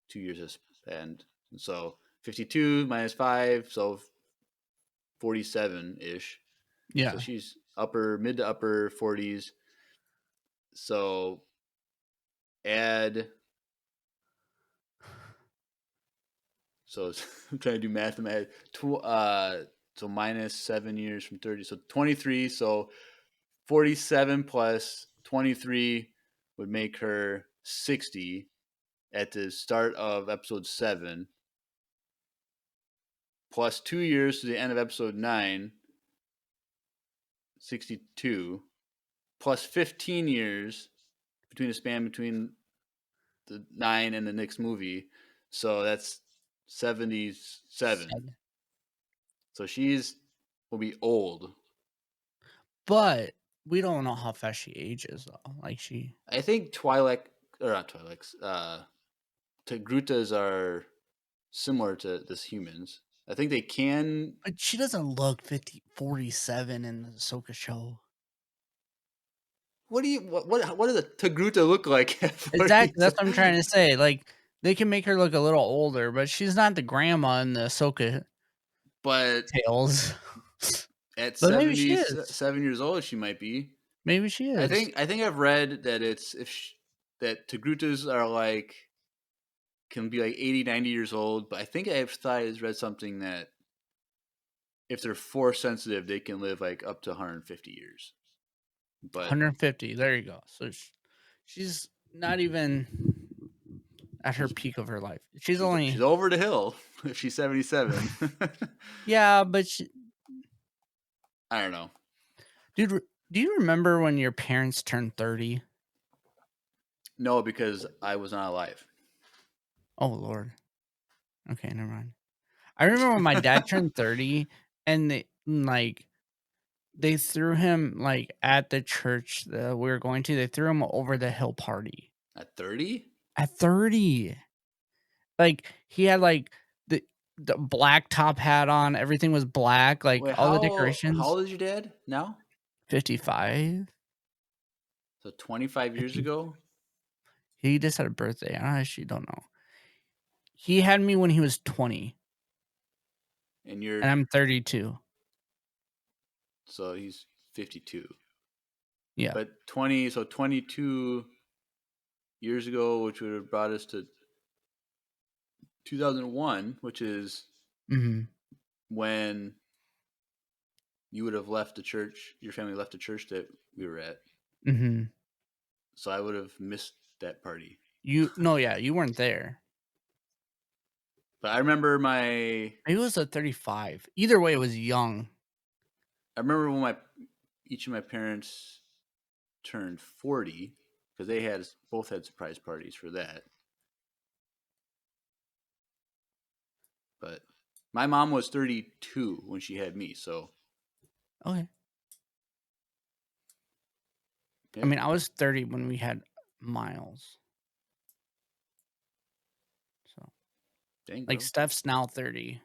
2 years has spanned, and so 52 minus 5, so 47 ish. So Yeah. she's mid to upper 40s. So add. So I'm trying to do math in my head. So minus 7 years from 30. So 23. So 47 plus 23 would make her 60 at the start of episode 7. Plus 2 years to the end of episode 9. 62. Plus 15 years between the span between the 9 and the next movie. So that's 77. So will be old. But we don't know how fast she ages though. Like she I think Twi'lek or not Twi'leks, Togrutas are similar to this humans. I think they can. but she doesn't look 47 in the Ahsoka show. What does a Togruta look like at 40? Exactly. That's what I'm trying to say. Like they can make her look a little older, but she's not the grandma in the Ahsoka But tales. at But maybe she is. 7 years old, she might be. Maybe she is. I think I've read that that Togrutas are like can be like 80, 90 years old, but I think I've read something that if they're force sensitive, they can live like up to 150 years. But 150. There you go. So she's not even at her peak of her life. She's only over the hill if she's 77. yeah, but I don't know. dude, do you remember when your parents turned 30? No, because I was not alive. Oh Lord. Okay, never mind. I remember when my dad turned 30 and like they threw him like at the church that we were going to. They threw him over the hill party At 30? at 30. Like he had like the the black top hat on. Everything was black. Like Wait, all the how decorations. old is your dad now? 55. So 25 years 50. ago? He just had a birthday. I actually don't know. He had me when he was 20, And you're and I'm 32. so he's 52. Yeah. But 22 years ago, which would have brought us to 2001, which is Mm-hmm. when you would have left the church, your family left the church that we were at. Mm-hmm. So I would have missed that party. You weren't there. But I remember Maybe it was a 35. Either way, it was young. when each of my parents turned 40 because they both had surprise parties for that. But my mom was 32 when she had me, so Okay. yeah. I mean, I was 30 when we had Miles. So, Dang, like, bro. Steph's now 30.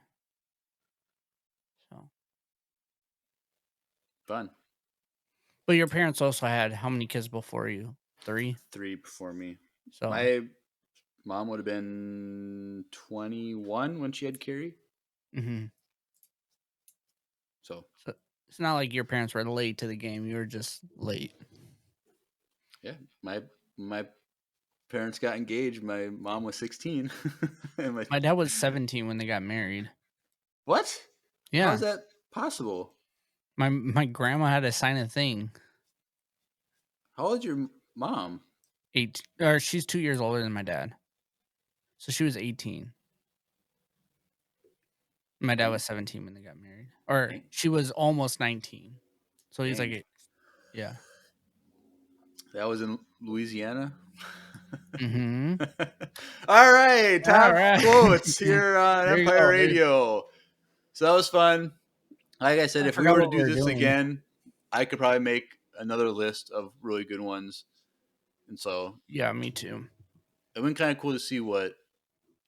So, Fun. but your parents also had how many kids before you? 3. 3 before me. So, My mom would have been 21 when she had Carrie. mm-hmm. So It's not like your parents were late to the game. You were just late. yeah, my parents got engaged. My mom was 16. And My dad was 17 when they got married. What? Yeah. How is that possible? My grandma had to sign a thing. How old is your mom? 8 or she's 2 years older than my dad. So she was 18. My dad Dang. was 17 when they got married. Or Dang. she was almost 19. So he's Dang. like, yeah. That was in Louisiana. Mm-hmm. All right, top All right. quotes here on There you Empire go. Radio. So that was fun. Like I said, I if we forgot were to what do we were this doing. again, I could probably make another list of really good ones. And so Yeah, me too. it would be kind of cool to see what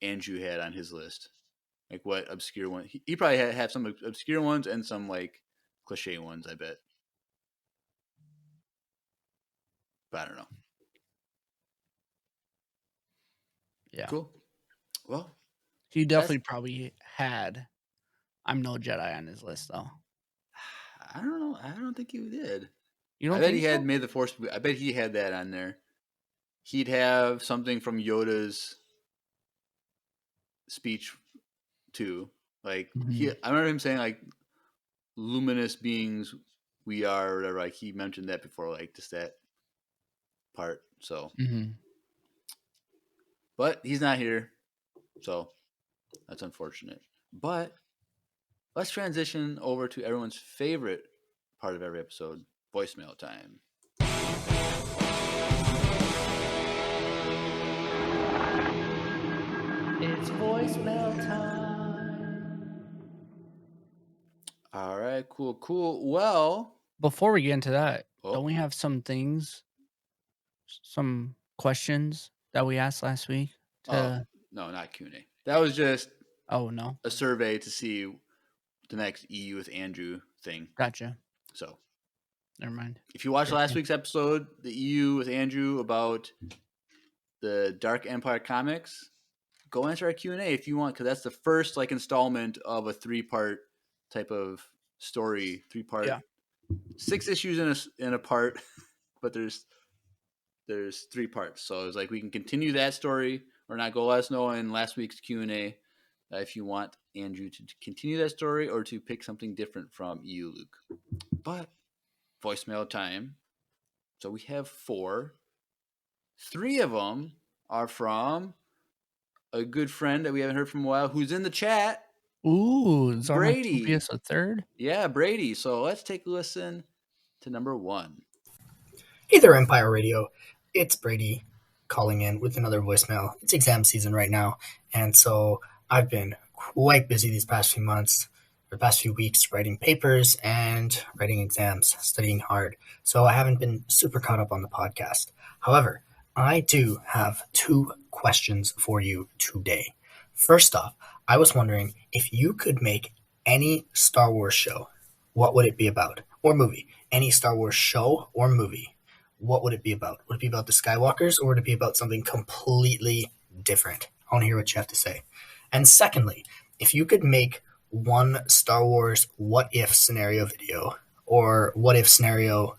Andrew had on his list. Like what obscure one. He probably have some obscure ones and some like cliche ones, I bet. But I don't know. Yeah. Cool. Well, He definitely probably had I'm No Jedi on his list, though. I don't know. I don't think he did. You I don't bet think he so? had May the Force. I bet he had that on there. He'd have something from Yoda's speech too. Like Mhm. I remember him saying like luminous beings we are or whatever. Like he mentioned that before, like just that part. So, Mhm. but he's not here, so that's unfortunate. But let's transition over to everyone's favorite part of every episode: voicemail time. It's voicemail time. All right, cool. Well, Before we get into that, oh, don't we have some questions that we asked last week? no, not Q&A. That was just Oh, no. a survey to see the next EU with Andrew thing. Gotcha. So Never mind. if you watched Okay. last week's episode, the EU with Andrew about the Dark Empire comics, go answer our Q&A if you want, because that's the first like installment of a 3-part type of story. 3-part, Yeah. 6 issues in a part, but there's 3 parts. So it's like we can continue that story or not. Go let us know in last week's Q&A if you want Andrew to continue that story or to pick something different from EU Luke. But voicemail time. So we have 4. 3 of them are from a good friend that we haven't heard from a while who's in the chat. Ooh, is Brady. Armatopius a third? Yeah, Brady. So let's take a listen to number 1. Hey there, Empire Radio. It's Brady calling in with another voicemail. It's exam season right now, and so I've been quite busy these past few months. the past few weeks writing papers and writing exams, studying hard. So I haven't been super caught up on the podcast. However, I do have 2 questions for you today. First off, I was wondering if you could make any Star Wars show, what would it be about? Or movie. Any Star Wars show or movie, what would it be about? Would it be about the Skywalkers or would it be about something completely different? I want to hear what you have to say. And secondly, if you could make one Star Wars what if scenario video or what if scenario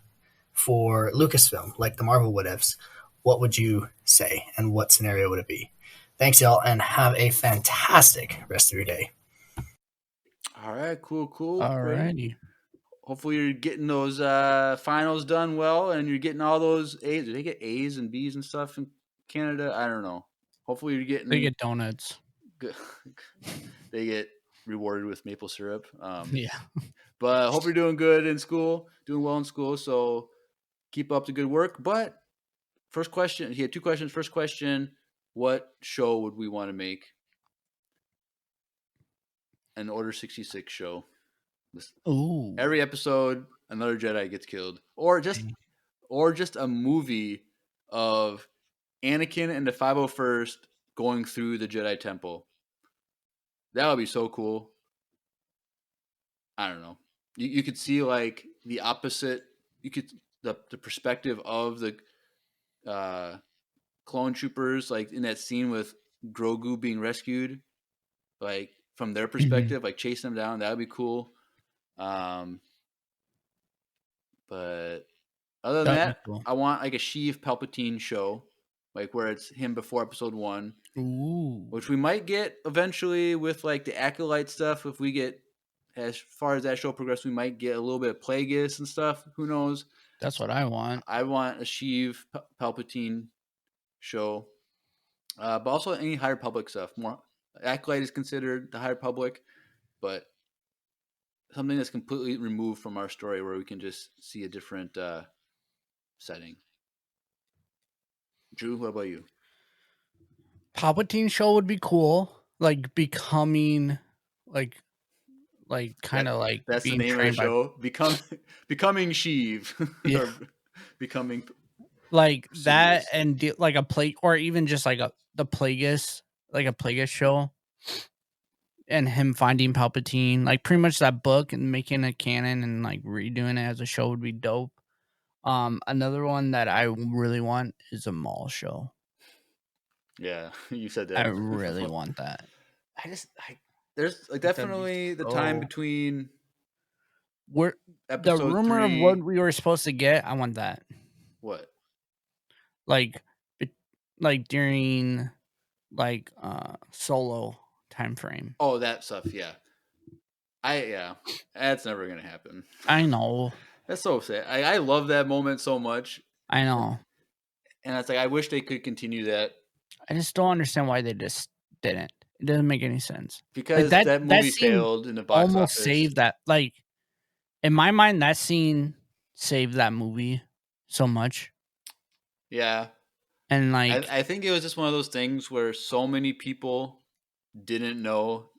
for Lucasfilm, like the Marvel what ifs, what would you say and what scenario would it be? Thanks, y'all, and have a fantastic rest of your day. All right, cool. Alrighty. Hopefully you're getting those finals done well, and you're getting all those A's. Do they get A's and B's and stuff in Canada? I don't know. Hopefully you're getting. They get donuts. Good. They get rewarded with maple syrup. Yeah. But I hope you're doing good in school, doing well in school. So keep up the good work. But first question, he had 2 questions. First question, what show would we want to make? An Order 66 show. Ooh. Every episode, another Jedi gets killed, or just a movie of Anakin and the 501st going through the Jedi Temple. That would be so cool. I don't know. You could see like the opposite. You could the perspective of the clone troopers, like in that scene with Grogu being rescued, like from their perspective, like chasing them down. That would be cool. But other than that, Cool. I want like a Sheev Palpatine show, like where it's him before Episode 1. Ooh. Which we might get eventually with like the Acolyte stuff. If we get as far as that show progresses, we might get a little bit of Plagueis and stuff. Who knows? That's what I want. I want a Sheev Palpatine show, but also any High Republic stuff. More Acolyte is considered the High Republic, but something that's completely removed from our story where we can just see a different setting. Drew, what about you? Palpatine show would be cool. Like becoming like kind of like That's the being name of the trained by show. Becoming Sheev. Yeah. Or becoming like that Sidious. and like a plague or even just like the Plagueis, like a Plagueis show. And him finding Palpatine, like pretty much that book and making a canon and like redoing it as a show would be dope. Another one that I really want is a Maul show. Yeah, you said that. I really want that. There's like definitely the time between the episode rumor 3. of what we were supposed to get. I want that. What? Like during like Solo time frame. Oh, that stuff. Yeah. That's never gonna happen. I know. That's so sad. I love that moment so much, I know. and it's like I wish they could continue that I just don't understand why they just didn't. It doesn't make any sense. because Like, that movie scene failed in the box almost office. saved that. Like in my mind, that scene saved that movie so much. Yeah, and like I think it was just one of those things where so many people didn't know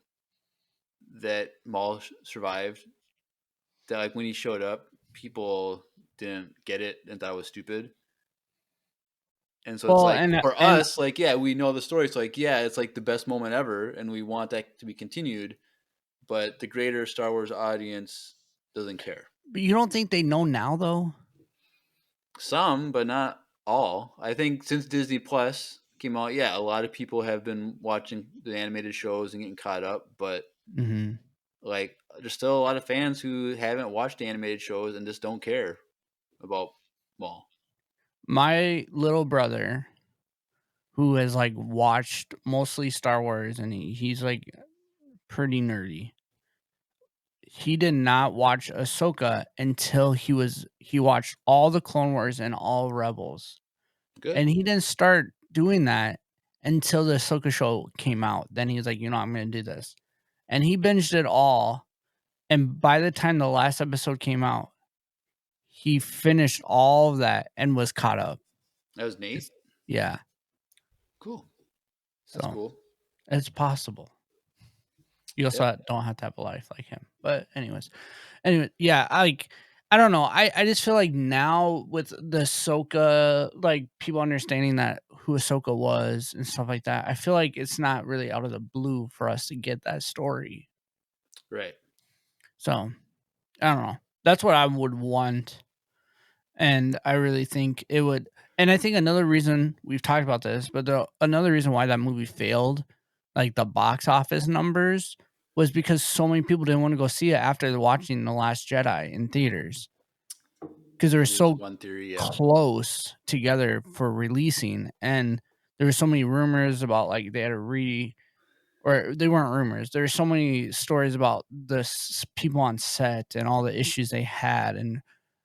that Maul survived that like when he showed up, people didn't get it and thought it was stupid. And so it's like for us, like we know the story. It's like it's like the best moment ever, and we want that to be continued. But the greater Star Wars audience doesn't care. But you don't think they know now, though? Some, but not all. I think since Disney Plus came out, a lot of people have been watching the animated shows and getting caught up. But like, there's still a lot of fans who haven't watched the animated shows and just don't care about Maul. My little brother, who has like watched mostly Star Wars, and he's like pretty nerdy. He did not watch Ahsoka until he watched all the Clone Wars and all Rebels. Good. And he didn't start doing that until the Ahsoka show came out. Then he was like, I'm going to do this. And he binged it all. And by the time the last episode came out, he finished all of that and was caught up. That was Nate? Yeah. Cool. That's cool. It's possible. You also don't have to have a life like him. But anyway, yeah, I don't know. I just feel like now with the Ahsoka, like people understanding that who Ahsoka was and stuff like that, I feel like it's not really out of the blue for us to get that story. Right. So I don't know. That's what I would want. And I really think it would. And I think another reason we've talked about this, but another reason why that movie failed, like the box office numbers, was because so many people didn't want to go see it after watching The Last Jedi in theaters because they were That is so one theory. Yeah. close together for releasing, and there were so many rumors about like they had to or they weren't rumors. There were so many stories about the people on set and all the issues they had, and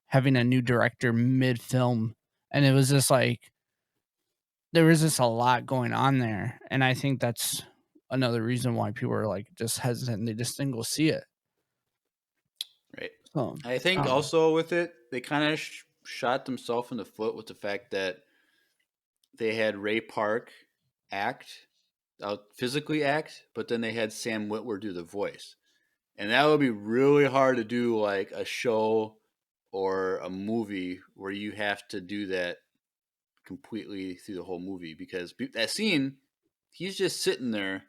having a new director mid film, and it was just like there was just a lot going on there, and I think that's another reason why people are like just hesitant. They just didn't go see it. Right. So I think also with it, they kind of shot themselves in the foot with the fact that they had Ray Park physically act, but then they had Sam Witwer do the voice. And that would be really hard to do, like a show or a movie where you have to do that completely through the whole movie, because that scene, he's just sitting there.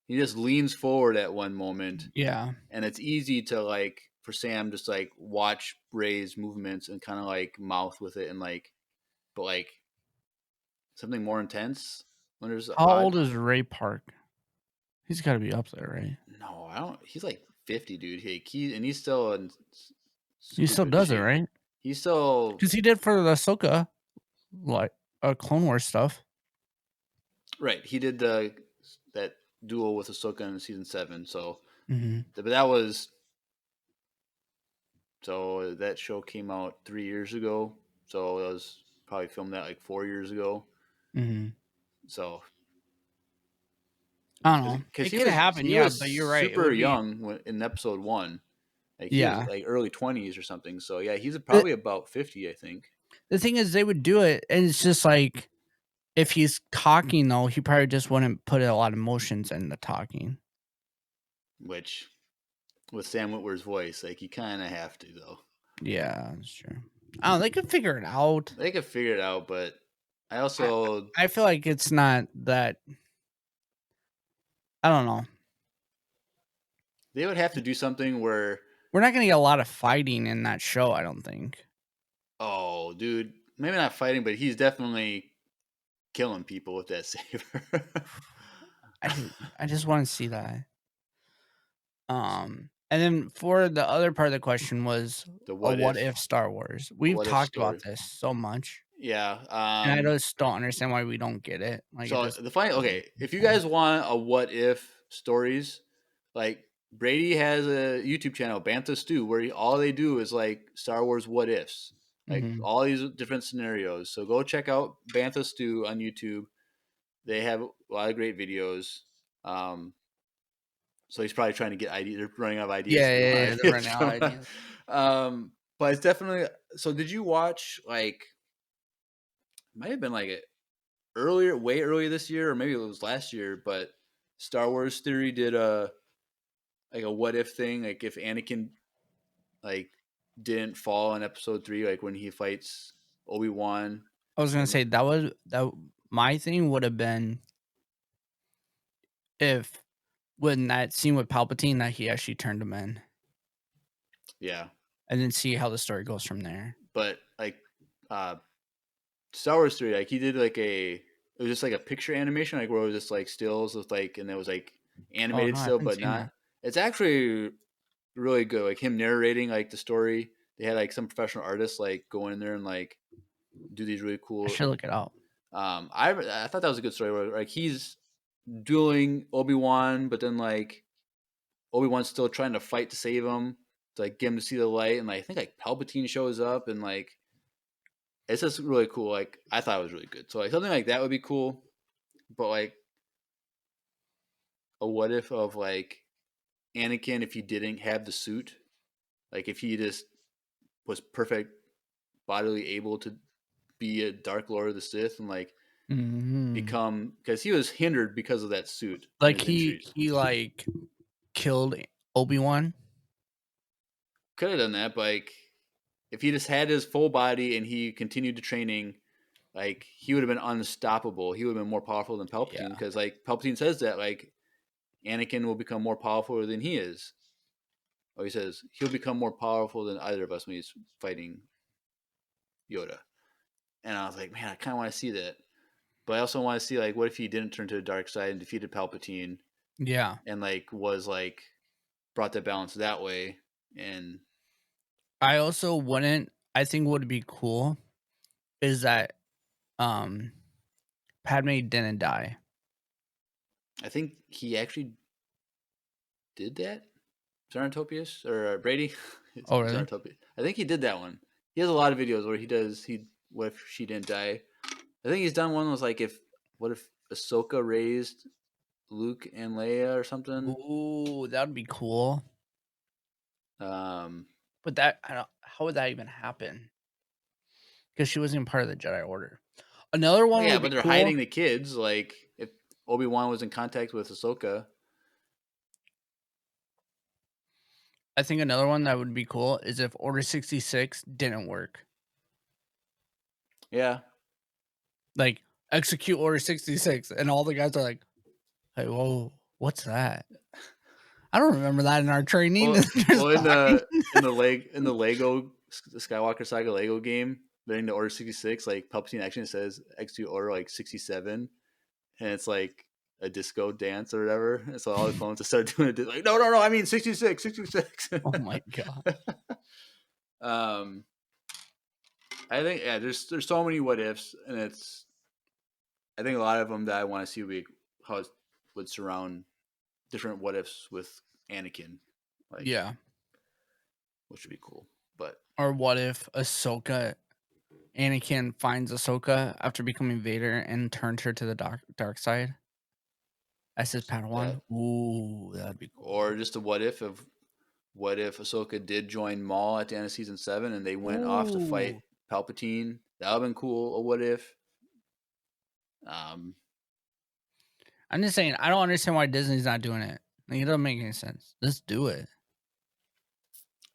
He just leans forward at one moment, yeah, and it's easy to like for Sam just like watch Ray's movements and kind of like mouth with it and like, but like something more intense when there's how odd. old is Ray Park? He's got to be up there, right? No, I don't. He's like 50, dude. And he's still in He still stupid does it, shape. right? He's still Because he did for the Ahsoka, like Clone Wars stuff. right. He did that duel with Ahsoka in season 7. So, Mm-hmm. but that was that show came out 3 years ago. So it was probably filmed that like 4 years ago. Mm-hmm. So I don't know. because It could happen, he yeah, was but you're right. It super would be, young in episode 1. Like he was yeah. like early 20s or something. So yeah, he's The, probably about 50, I think. the thing is, they would do it, and it's just like if he's talking though, he probably just wouldn't put a lot of emotions in the talking. Which with Sam Witwer's voice, like you kind of have to though. Yeah, that's true. I don't know, they could figure it out. They could figure it out, but I also I feel like it's not that. I don't know. they would have to do something where, We're not gonna get a lot of fighting in that show. I don't think. oh, dude, maybe not fighting, but he's definitely killing people with that saber. I just want to see that. And then for the other part of the question was The a what if Star Wars. We've what if talked about story. this so much, Yeah. and I just don't understand why we don't get it. Like it So just the final, okay, if you guys want a what if stories, like Brady has a YouTube channel, Bantha Stew, where all they do is like Star Wars what ifs, like Mhm. all these different scenarios. So go check out Bantha Stew on YouTube. They have a lot of great videos. So he's probably trying to get ideas. They're running out of ideas. Yeah, they're running out of from- ideas. But it's definitely. So did you watch like? Might have been like way earlier this year, or maybe it was last year. But Star Wars Theory did a what if thing, like if Anakin like didn't fall in Episode 3, like when he fights Obi-Wan. I was gonna And say that my thing would have been if when that scene with Palpatine that he actually turned him in, yeah, and then see how the story goes from there. but like Star Wars 3, like he did like it was just like a picture animation, like where it was just like stills with like, and it was like animated no, I still, haven't but seen not. that. It's actually really good, like him narrating like the story. They had like some professional artists like go in there and like do these really I cool. should look it up. I thought that was a good story where like he's dueling Obi-Wan, but then like Obi-Wan's still trying to fight to save him, to like get him to see the light, and like I think like Palpatine shows up, and like it's just really cool. Like I thought it was really good. So like something like that would be cool. But like a what if of like Anakin if he didn't have the suit, like if he just was perfect bodily able to be a Dark Lord of the Sith and like Mhm. become, because he was hindered because of that suit. Like he like killed Obi-Wan. Could have done that, but like if he just had his full body and he continued to training, like he would have been unstoppable. He would have been more powerful than Palpatine because like Palpatine says that like Anakin will become more powerful than he is. Oh, he says he'll become more powerful than either of us when he's fighting Yoda. And I was like, man, I kind of want to see that. But I also want to see like what if he didn't turn to the dark side and defeated Palpatine Yeah. and like was like brought that balance that way. And I also wouldn't. I think what would be cool is that Padme didn't die. I think he actually did that. Zarnatopius or Brady? Oh, really? Zarnatopius. I think he did that one. He has a lot of videos where he does. What if she didn't die? I think he's done one was like what if Ahsoka raised Luke and Leia or something. Ooh, that would be cool. But that how would that even happen? Because she wasn't even part of the Jedi Order. Another one. Yeah, would but be they're cool. hiding the kids. Like if Obi-Wan was in contact with Ahsoka. I think another one that would be cool is if Order 66 didn't work. Yeah. Like execute Order 66, and all the guys are like, "Hey, whoa, what's that?" I don't remember that in our training. Well, in the Lego Skywalker Saga Lego game, during the Order 66, like Palpatine actually says execute Order like 67, and it's like a disco dance or whatever. And so all the clones just start doing it like no, I mean 66. Oh my god. I think there's so many what ifs, and I think a lot of them that I want to see how it would surround different what ifs with Anakin. Like, yeah. Which would be cool. But or what if Anakin finds Ahsoka after becoming Vader and turns her to the dark side as his Padawan? Ooh, that'd be cool. Or just a what if Ahsoka did join Maul at the end of season 7 and they went off to fight Palpatine? That would have been cool. A what if? I'm just saying, I don't understand why Disney's not doing it. Like, it doesn't make any sense. Let's do it.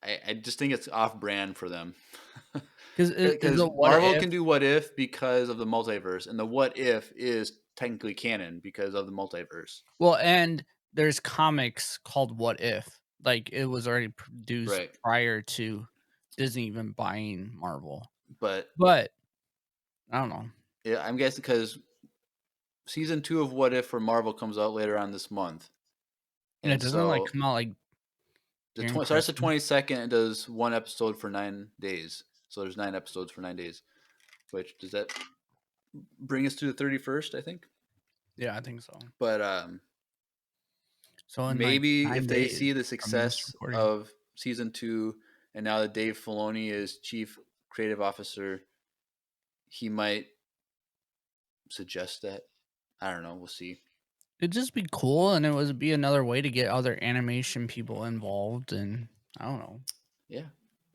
I just think it's off brand for them. Because Marvel can do what if because of the multiverse, and the what if is technically canon because of the multiverse. Well, and there's comics called What If. Like, it was already produced prior to Disney even buying Marvel. But I don't know. Yeah, I'm guessing because season 2 of What If for Marvel comes out later on this month. And it doesn't like come out like starts the 22nd. It does one episode for 9 days. So there's 9 episodes for 9 days. Which does that bring us to the 31st? I think. Yeah, I think so. But so maybe if they see the success of season 2, and now that Dave Filoni is chief creative officer, he might suggest that. I don't know. We'll see. It'd just be cool, and it would be another way to get other animation people involved, and I don't know. Yeah.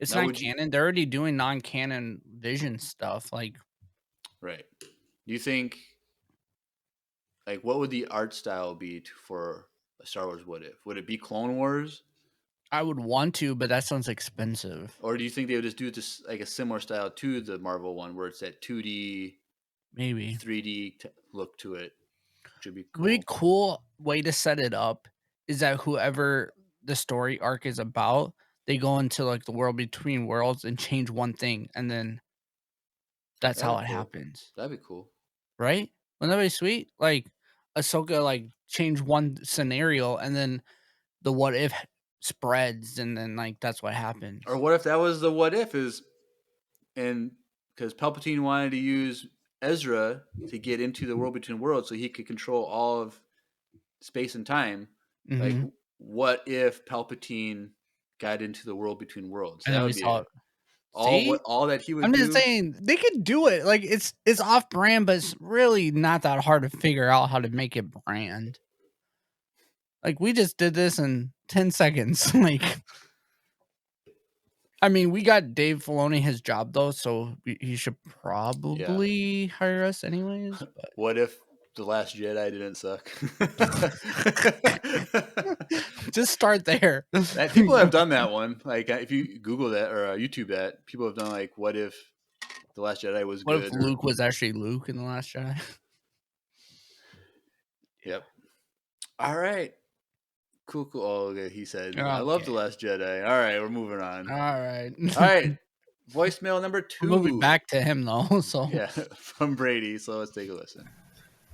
It's not canon. They're already doing non-canon vision stuff. Like, right. Do you think, like, what would the art style be for a Star Wars What If? Would it be Clone Wars? I would want to, but that sounds expensive. Or do you think they would just do this like a similar style to the Marvel one, where it's that 2D, maybe 3D look to it? Which would be cool. Really cool way to set it up is that whoever the story arc is about, they go into like the world between worlds and change one thing, and then that's how it happens. That'd be cool, right? Wouldn't that be sweet? Like Ahsoka like change one scenario, and then the what if spreads, and then like that's what happens. Or what if that was the what if is, and because Palpatine wanted to use Ezra to get into the world between worlds so he could control all of space and time. Mm-hmm. Like, what if Palpatine got into the world between worlds? And that then would we be saw it. all that he would do. I'm just saying they could do it. Like it's off brand, but it's really not that hard to figure out how to make it brand. Like we just did this in 10 seconds. Like, I mean, we got Dave Filoni his job though, so he should probably hire us anyways. But. What if The Last Jedi didn't suck. Just start there. People have done that one. Like if you Google that or YouTube that, people have done like, what if The Last Jedi was What good? if Luke was actually Luke in The Last Jedi? Yep. All right. Cool. Oh, okay. He said, I love The Okay. Last Jedi. All right, we're moving on. All right. All right. Voicemail number 2. We're moving back to him though. So Yeah, from Brady. So let's take a listen.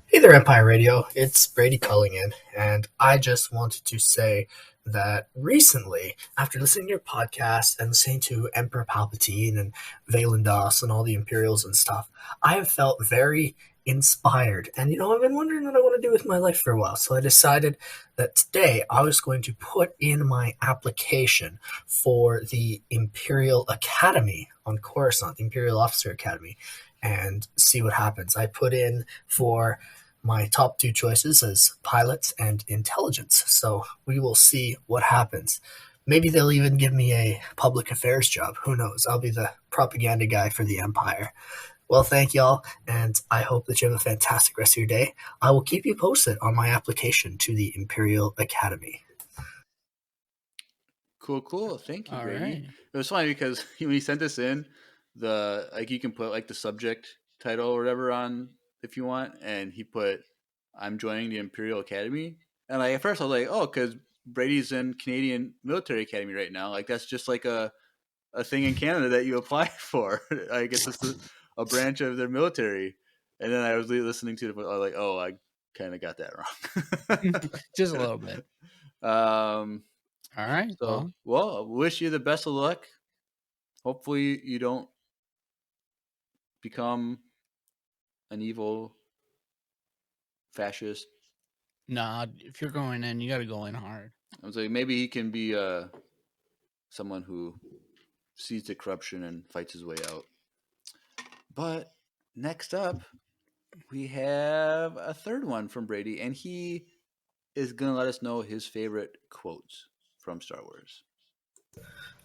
Hey there, Empire Radio. It's Brady calling in, and I just wanted to say that recently, after listening to your podcast and listening to Emperor Palpatine and Valen Doss and all the Imperials and stuff, I have felt very inspired. And, I've been wondering what I want to do with my life for a while. So I decided that today I was going to put in my application for the Imperial Academy on Coruscant, the Imperial Officer Academy, and see what happens. I put in for my top 2 choices as pilots and intelligence. So we will see what happens. Maybe they'll even give me a public affairs job. Who knows? I'll be the propaganda guy for the Empire. Well, thank y'all, and I hope that you have a fantastic rest of your day. I will keep you posted on my application to the Imperial Academy. Cool. Thank you, all Brady. right. It was funny because when he sent this in, you can put like the subject title or whatever on if you want, and he put, I'm joining the Imperial Academy. And like at first I was like, oh, because Brady's in Canadian Military Academy right now. Like that's just like a thing in Canada that you apply for. I guess it's a branch of their military. And then I was listening to it, I was like, oh, I kind of got that wrong. Just a little bit. All right. So, I wish you the best of luck. Hopefully, you don't become an evil fascist. Nah, if you're going in, you got to go in hard. I was like, maybe he can be someone who sees the corruption and fights his way out. But next up, we have a third one from Brady, and he is going to let us know his favorite quotes from Star Wars.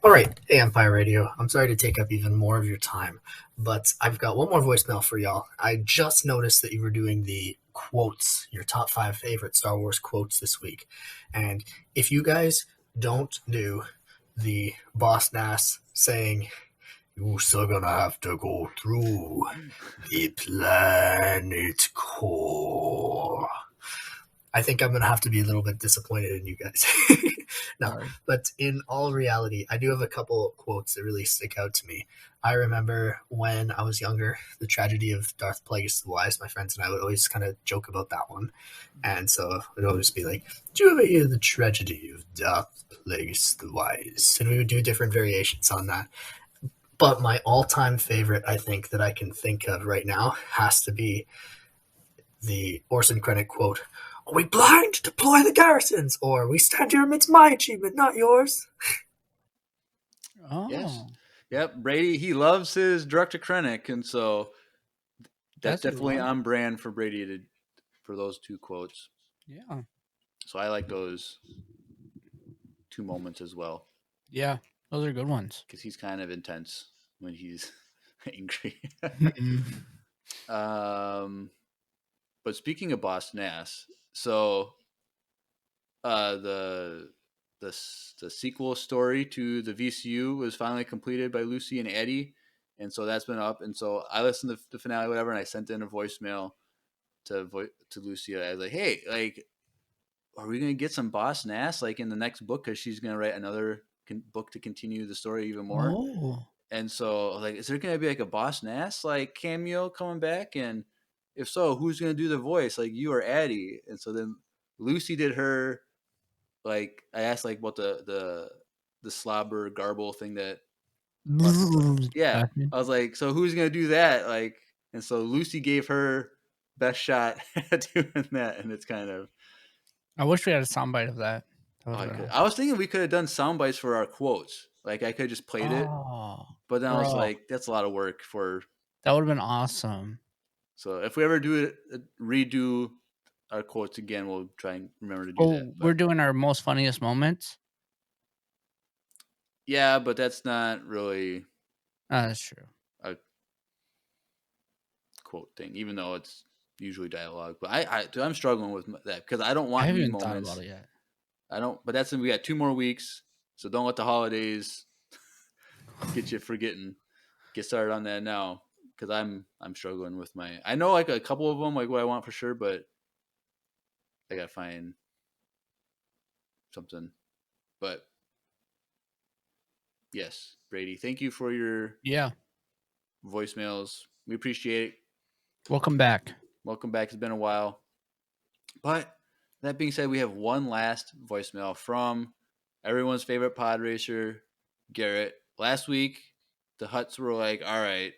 All right. Hey, Empire Radio. I'm sorry to take up even more of your time, but I've got one more voicemail for y'all. I just noticed that you were doing the quotes, your top 5 favorite Star Wars quotes this week. And if you guys don't do the Boss Nass saying, "You're still gonna have to go through the planet core," I think I'm going to have to be a little bit disappointed in you guys. No, Sorry. but in all reality, I do have a couple quotes that really stick out to me. I remember when I was younger, the tragedy of Darth Plagueis the Wise, my friends and I would always kind of joke about that one. And so it would always be like, do you ever hear the tragedy of Darth Plagueis the Wise? And we would do different variations on that. But my all-time favorite, I think, that I can think of right now has to be the Orson Krennic quote, "Are we blind? Deploy the garrisons!" Or, "We stand here amidst my achievement, not yours." Oh, Yes. Yep. Brady, he loves his director Krennic, and so that's a good definitely one. on brand for Brady for those 2 quotes. Yeah. So I like those 2 moments as well. Yeah. Those are good ones. Because he's kind of intense when he's angry. But speaking of Boss Nass, so the sequel story to the VCU was finally completed by Lucy and Eddie, and so that's been up. And so I listened to the finale, whatever, and I sent in a voicemail to Lucy. I was like, "Hey, like, are we gonna get some Boss Nass like in the next book? Because she's gonna write another book to continue the story even more." Oh. And so, like, is there gonna be like a Boss Nass like cameo coming back? And if so, who's gonna do the voice, like you or Addie? And so then Lucy did her. Like, I asked like what the slobber garble thing that. Yeah, I was like, so who's gonna do that? Like, and so Lucy gave her best shot at doing that, and it's kind of. I wish we had a soundbite of that. I was thinking we could have done sound bites for our quotes. Like, I could have just played it, but then I was like, that's a lot of work for. That would have been awesome. So if we ever do it, redo our quotes again, we'll try and remember to do that. But, we're doing our most funniest moments. yeah, but that's not really. That's true. A quote thing, even though it's usually dialogue. But dude, I'm struggling with that because I don't I want haven't me even thought moments. about it yet. I don't. But that's we got 2 more weeks, so don't let the holidays get you forgetting. Get started on that now because I'm struggling with my. I know like a couple of them like what I want for sure, but I gotta find something. But yes, Brady, thank you for your Yeah. voicemails. We appreciate it. Welcome back. Welcome back. It's been a while. But that being said, we have one last voicemail from everyone's favorite pod racer, Garrett. Last week, the Huts were like, all right,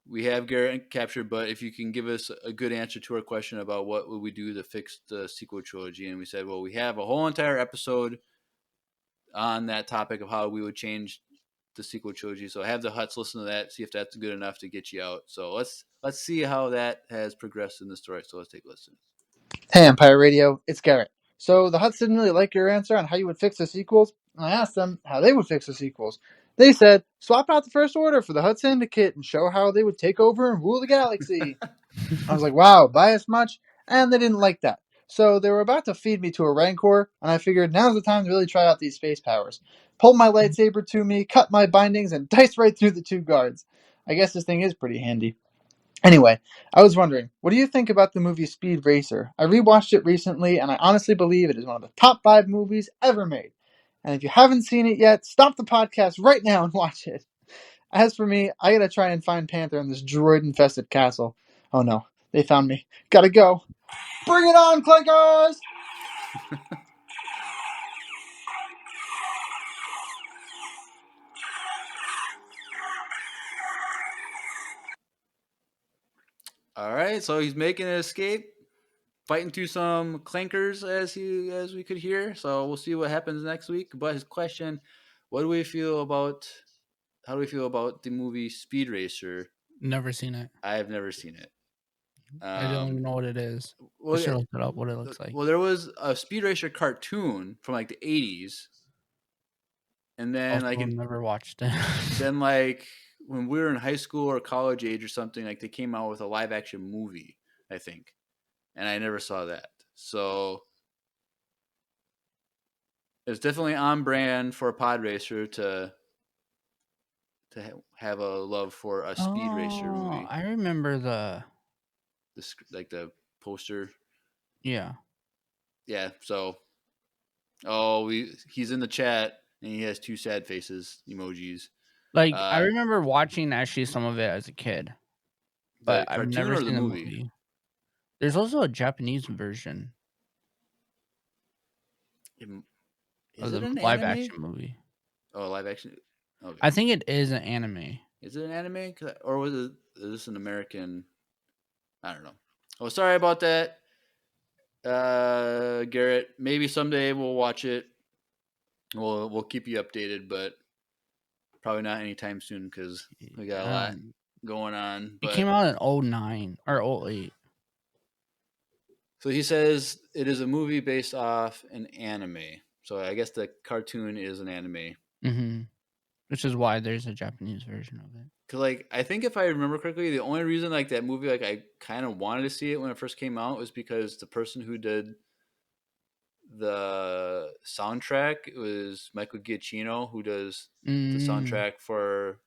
we have Garrett captured, but if you can give us a good answer to our question about what would we do to fix the sequel trilogy. And we said, well, we have a whole entire episode on that topic of how we would change the sequel trilogy. So have the Huts listen to that, see if that's good enough to get you out. So let's see how that has progressed in the story. So let's take a listen. Hey, Empire Radio, it's Garrett. So the Huts didn't really like your answer on how you would fix the sequels, and I asked them how they would fix the sequels. They said, swap out the First Order for the Hutt Syndicate and show how they would take over and rule the galaxy. I was like, wow, biased much? And they didn't like that. So they were about to feed me to a Rancor, and I figured now's the time to really try out these space powers. Pulled my lightsaber to me, cut my bindings, and diced right through the 2 guards. I guess this thing is pretty handy. Anyway, I was wondering, what do you think about the movie Speed Racer? I rewatched it recently, and I honestly believe it is one of the top 5 movies ever made. And if you haven't seen it yet, stop the podcast right now and watch it. As for me, I gotta try and find Panther in this droid-infested castle. Oh no, they found me. Gotta go. Bring it on, clickers! All right, so he's making an escape, fighting through some clankers as we could hear. So we'll see what happens next week. But his question, what do we feel about how do we feel about the movie Speed Racer? Never seen it. I have never seen it. I don't even know what it is. I Well, should look it up. What it looks like. well, there was a Speed Racer cartoon from like the 80s, and then Also, never watched it. then like when we were in high school or college age or something, like they came out with a live action movie, I think, and I never saw that. So it's definitely on brand for a pod racer to have a love for a Speed Racer movie. I remember the. Like the poster. Yeah. Yeah. So, he's in the chat and he has 2 sad faces emojis. Like I remember watching actually some of it as a kid, The but I've cartoon never or seen the the movie? movie. There's also a Japanese version Is of it the an live anime? action movie. Oh, live action. Okay. I think it is an anime. Is it an anime? Or is this an American? I don't know. Oh, sorry about that, Garrett. Maybe someday we'll watch it. We'll keep you updated, but probably not anytime soon because we got a lot going on. It But came out in 09 or 08. so he says it is a movie based off an anime. So I guess the cartoon is an anime. Mm-hmm. Which is why there's a Japanese version of it. Cause like I think if I remember correctly, the only reason like that movie like I kind of wanted to see it when it first came out was because the person who did the soundtrack was Michael Giacchino, who does the soundtrack for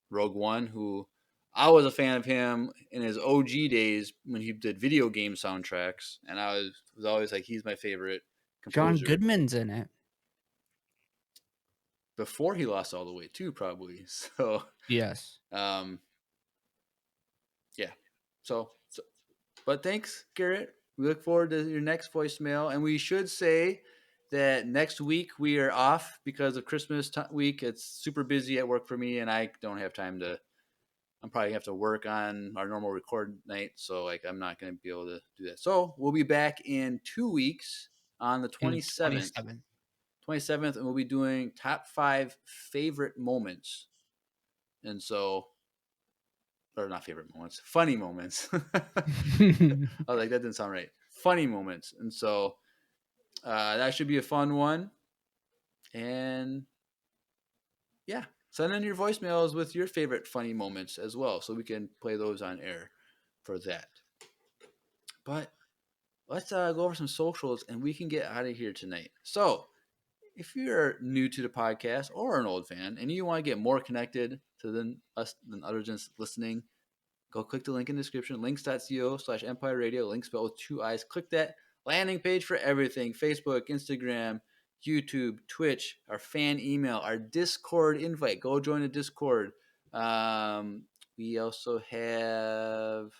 Rogue One. Who I was a fan of him in his OG days when he did video game soundtracks, and I was always like he's my favorite composer. John Goodman's in it. Before he lost all the weight too, probably. So yes. Yeah. So, but thanks, Garrett. We look forward to your next voicemail, and we should say that next week we are off because of Christmas week. It's super busy at work for me, and I don't have time to. I'm probably gonna have to work on our normal record night, so like I'm not gonna be able to do that. So we'll be back in 2 weeks on the 27th. 27th, and we'll be doing top 5 favorite moments. And so, or not favorite moments, funny moments. I was like, that didn't sound right. Funny moments. And so that should be a fun one. And yeah, send in your voicemails with your favorite funny moments as well, so we can play those on air for that. But let's go over some socials and we can get out of here tonight. So, if you're new to the podcast or an old fan and you want to get more connected to us than others just listening, go click the link in the description, links.co/Empire Radio, links spelled with 2 I's. Click that landing page for everything: Facebook, Instagram, YouTube, Twitch, our fan email, our Discord invite. Go join the Discord. We also have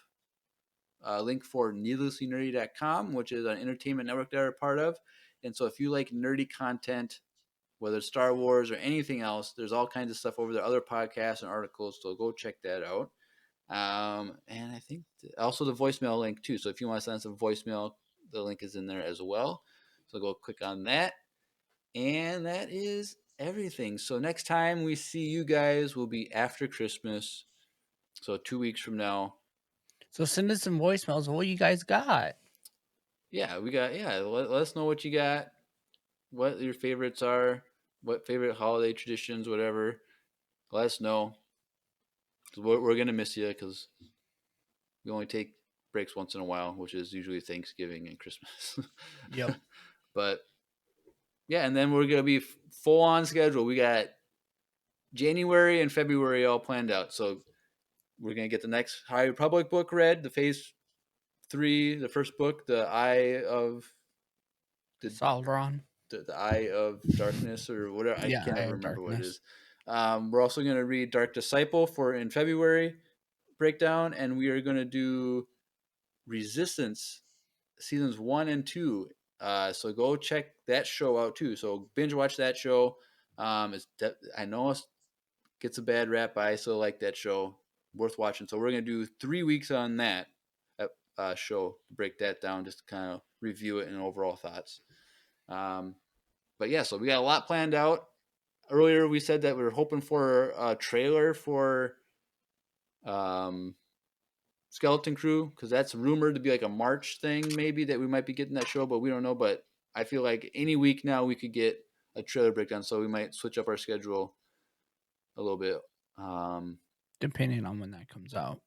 a link for needlesslynerdy.com, which is an entertainment network that we're part of. And so if you like nerdy content, whether it's Star Wars or anything else, there's all kinds of stuff over there, other podcasts and articles. So go check that out. And I think also the voicemail link too. So if you want to send us a voicemail, the link is in there as well. So go click on that. And that is everything. So next time we see you guys will be after Christmas. So 2 weeks from now. So send us some voicemails. What you guys got? Yeah, let us know what you got, what your favorites are, what favorite holiday traditions, whatever. Let us know. We're going to miss you because we only take breaks once in a while, which is usually Thanksgiving and Christmas. Yep. But yeah, and then we're going to be full on schedule. We got January and February all planned out. So we're going to get the next High Republic book read, the Phase 3, the first book, the Eye of Sauron. the Eye of Darkness or whatever. Yeah, I can't Eye ever of remember what it Darkness. is. We're also going to read Dark Disciple in February breakdown, and we are going to do Resistance seasons 1 and 2. So go check that show out too. So binge watch that show. I know it gets a bad rap, but I still like that show. Worth watching. So we're going to do 3 weeks on that show to break that down, just to kind of review it and overall thoughts. But yeah, so we got a lot planned out. Earlier we said that we were hoping for a trailer for Skeleton Crew, because that's rumored to be like a March thing, maybe, that we might be getting that show, but we don't know. But I feel like any week now we could get a trailer breakdown, so we might switch up our schedule a little bit, Depending on when that comes out.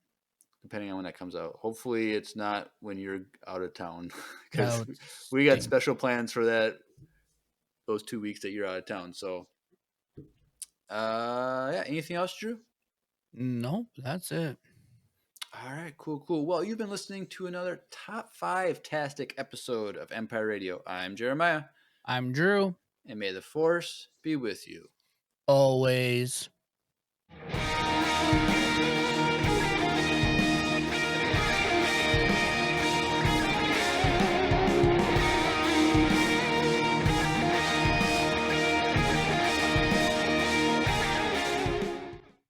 depending on when that comes out. Hopefully it's not when you're out of town, That because would we got stink. special plans for those 2 weeks that you're out of town. So yeah, anything else, Drew? Nope, that's it. All right, cool. Well, you've been listening to another top 5-tastic episode of Empire Radio. I'm Jeremiah, I'm Drew. and may the Force be with you. Always.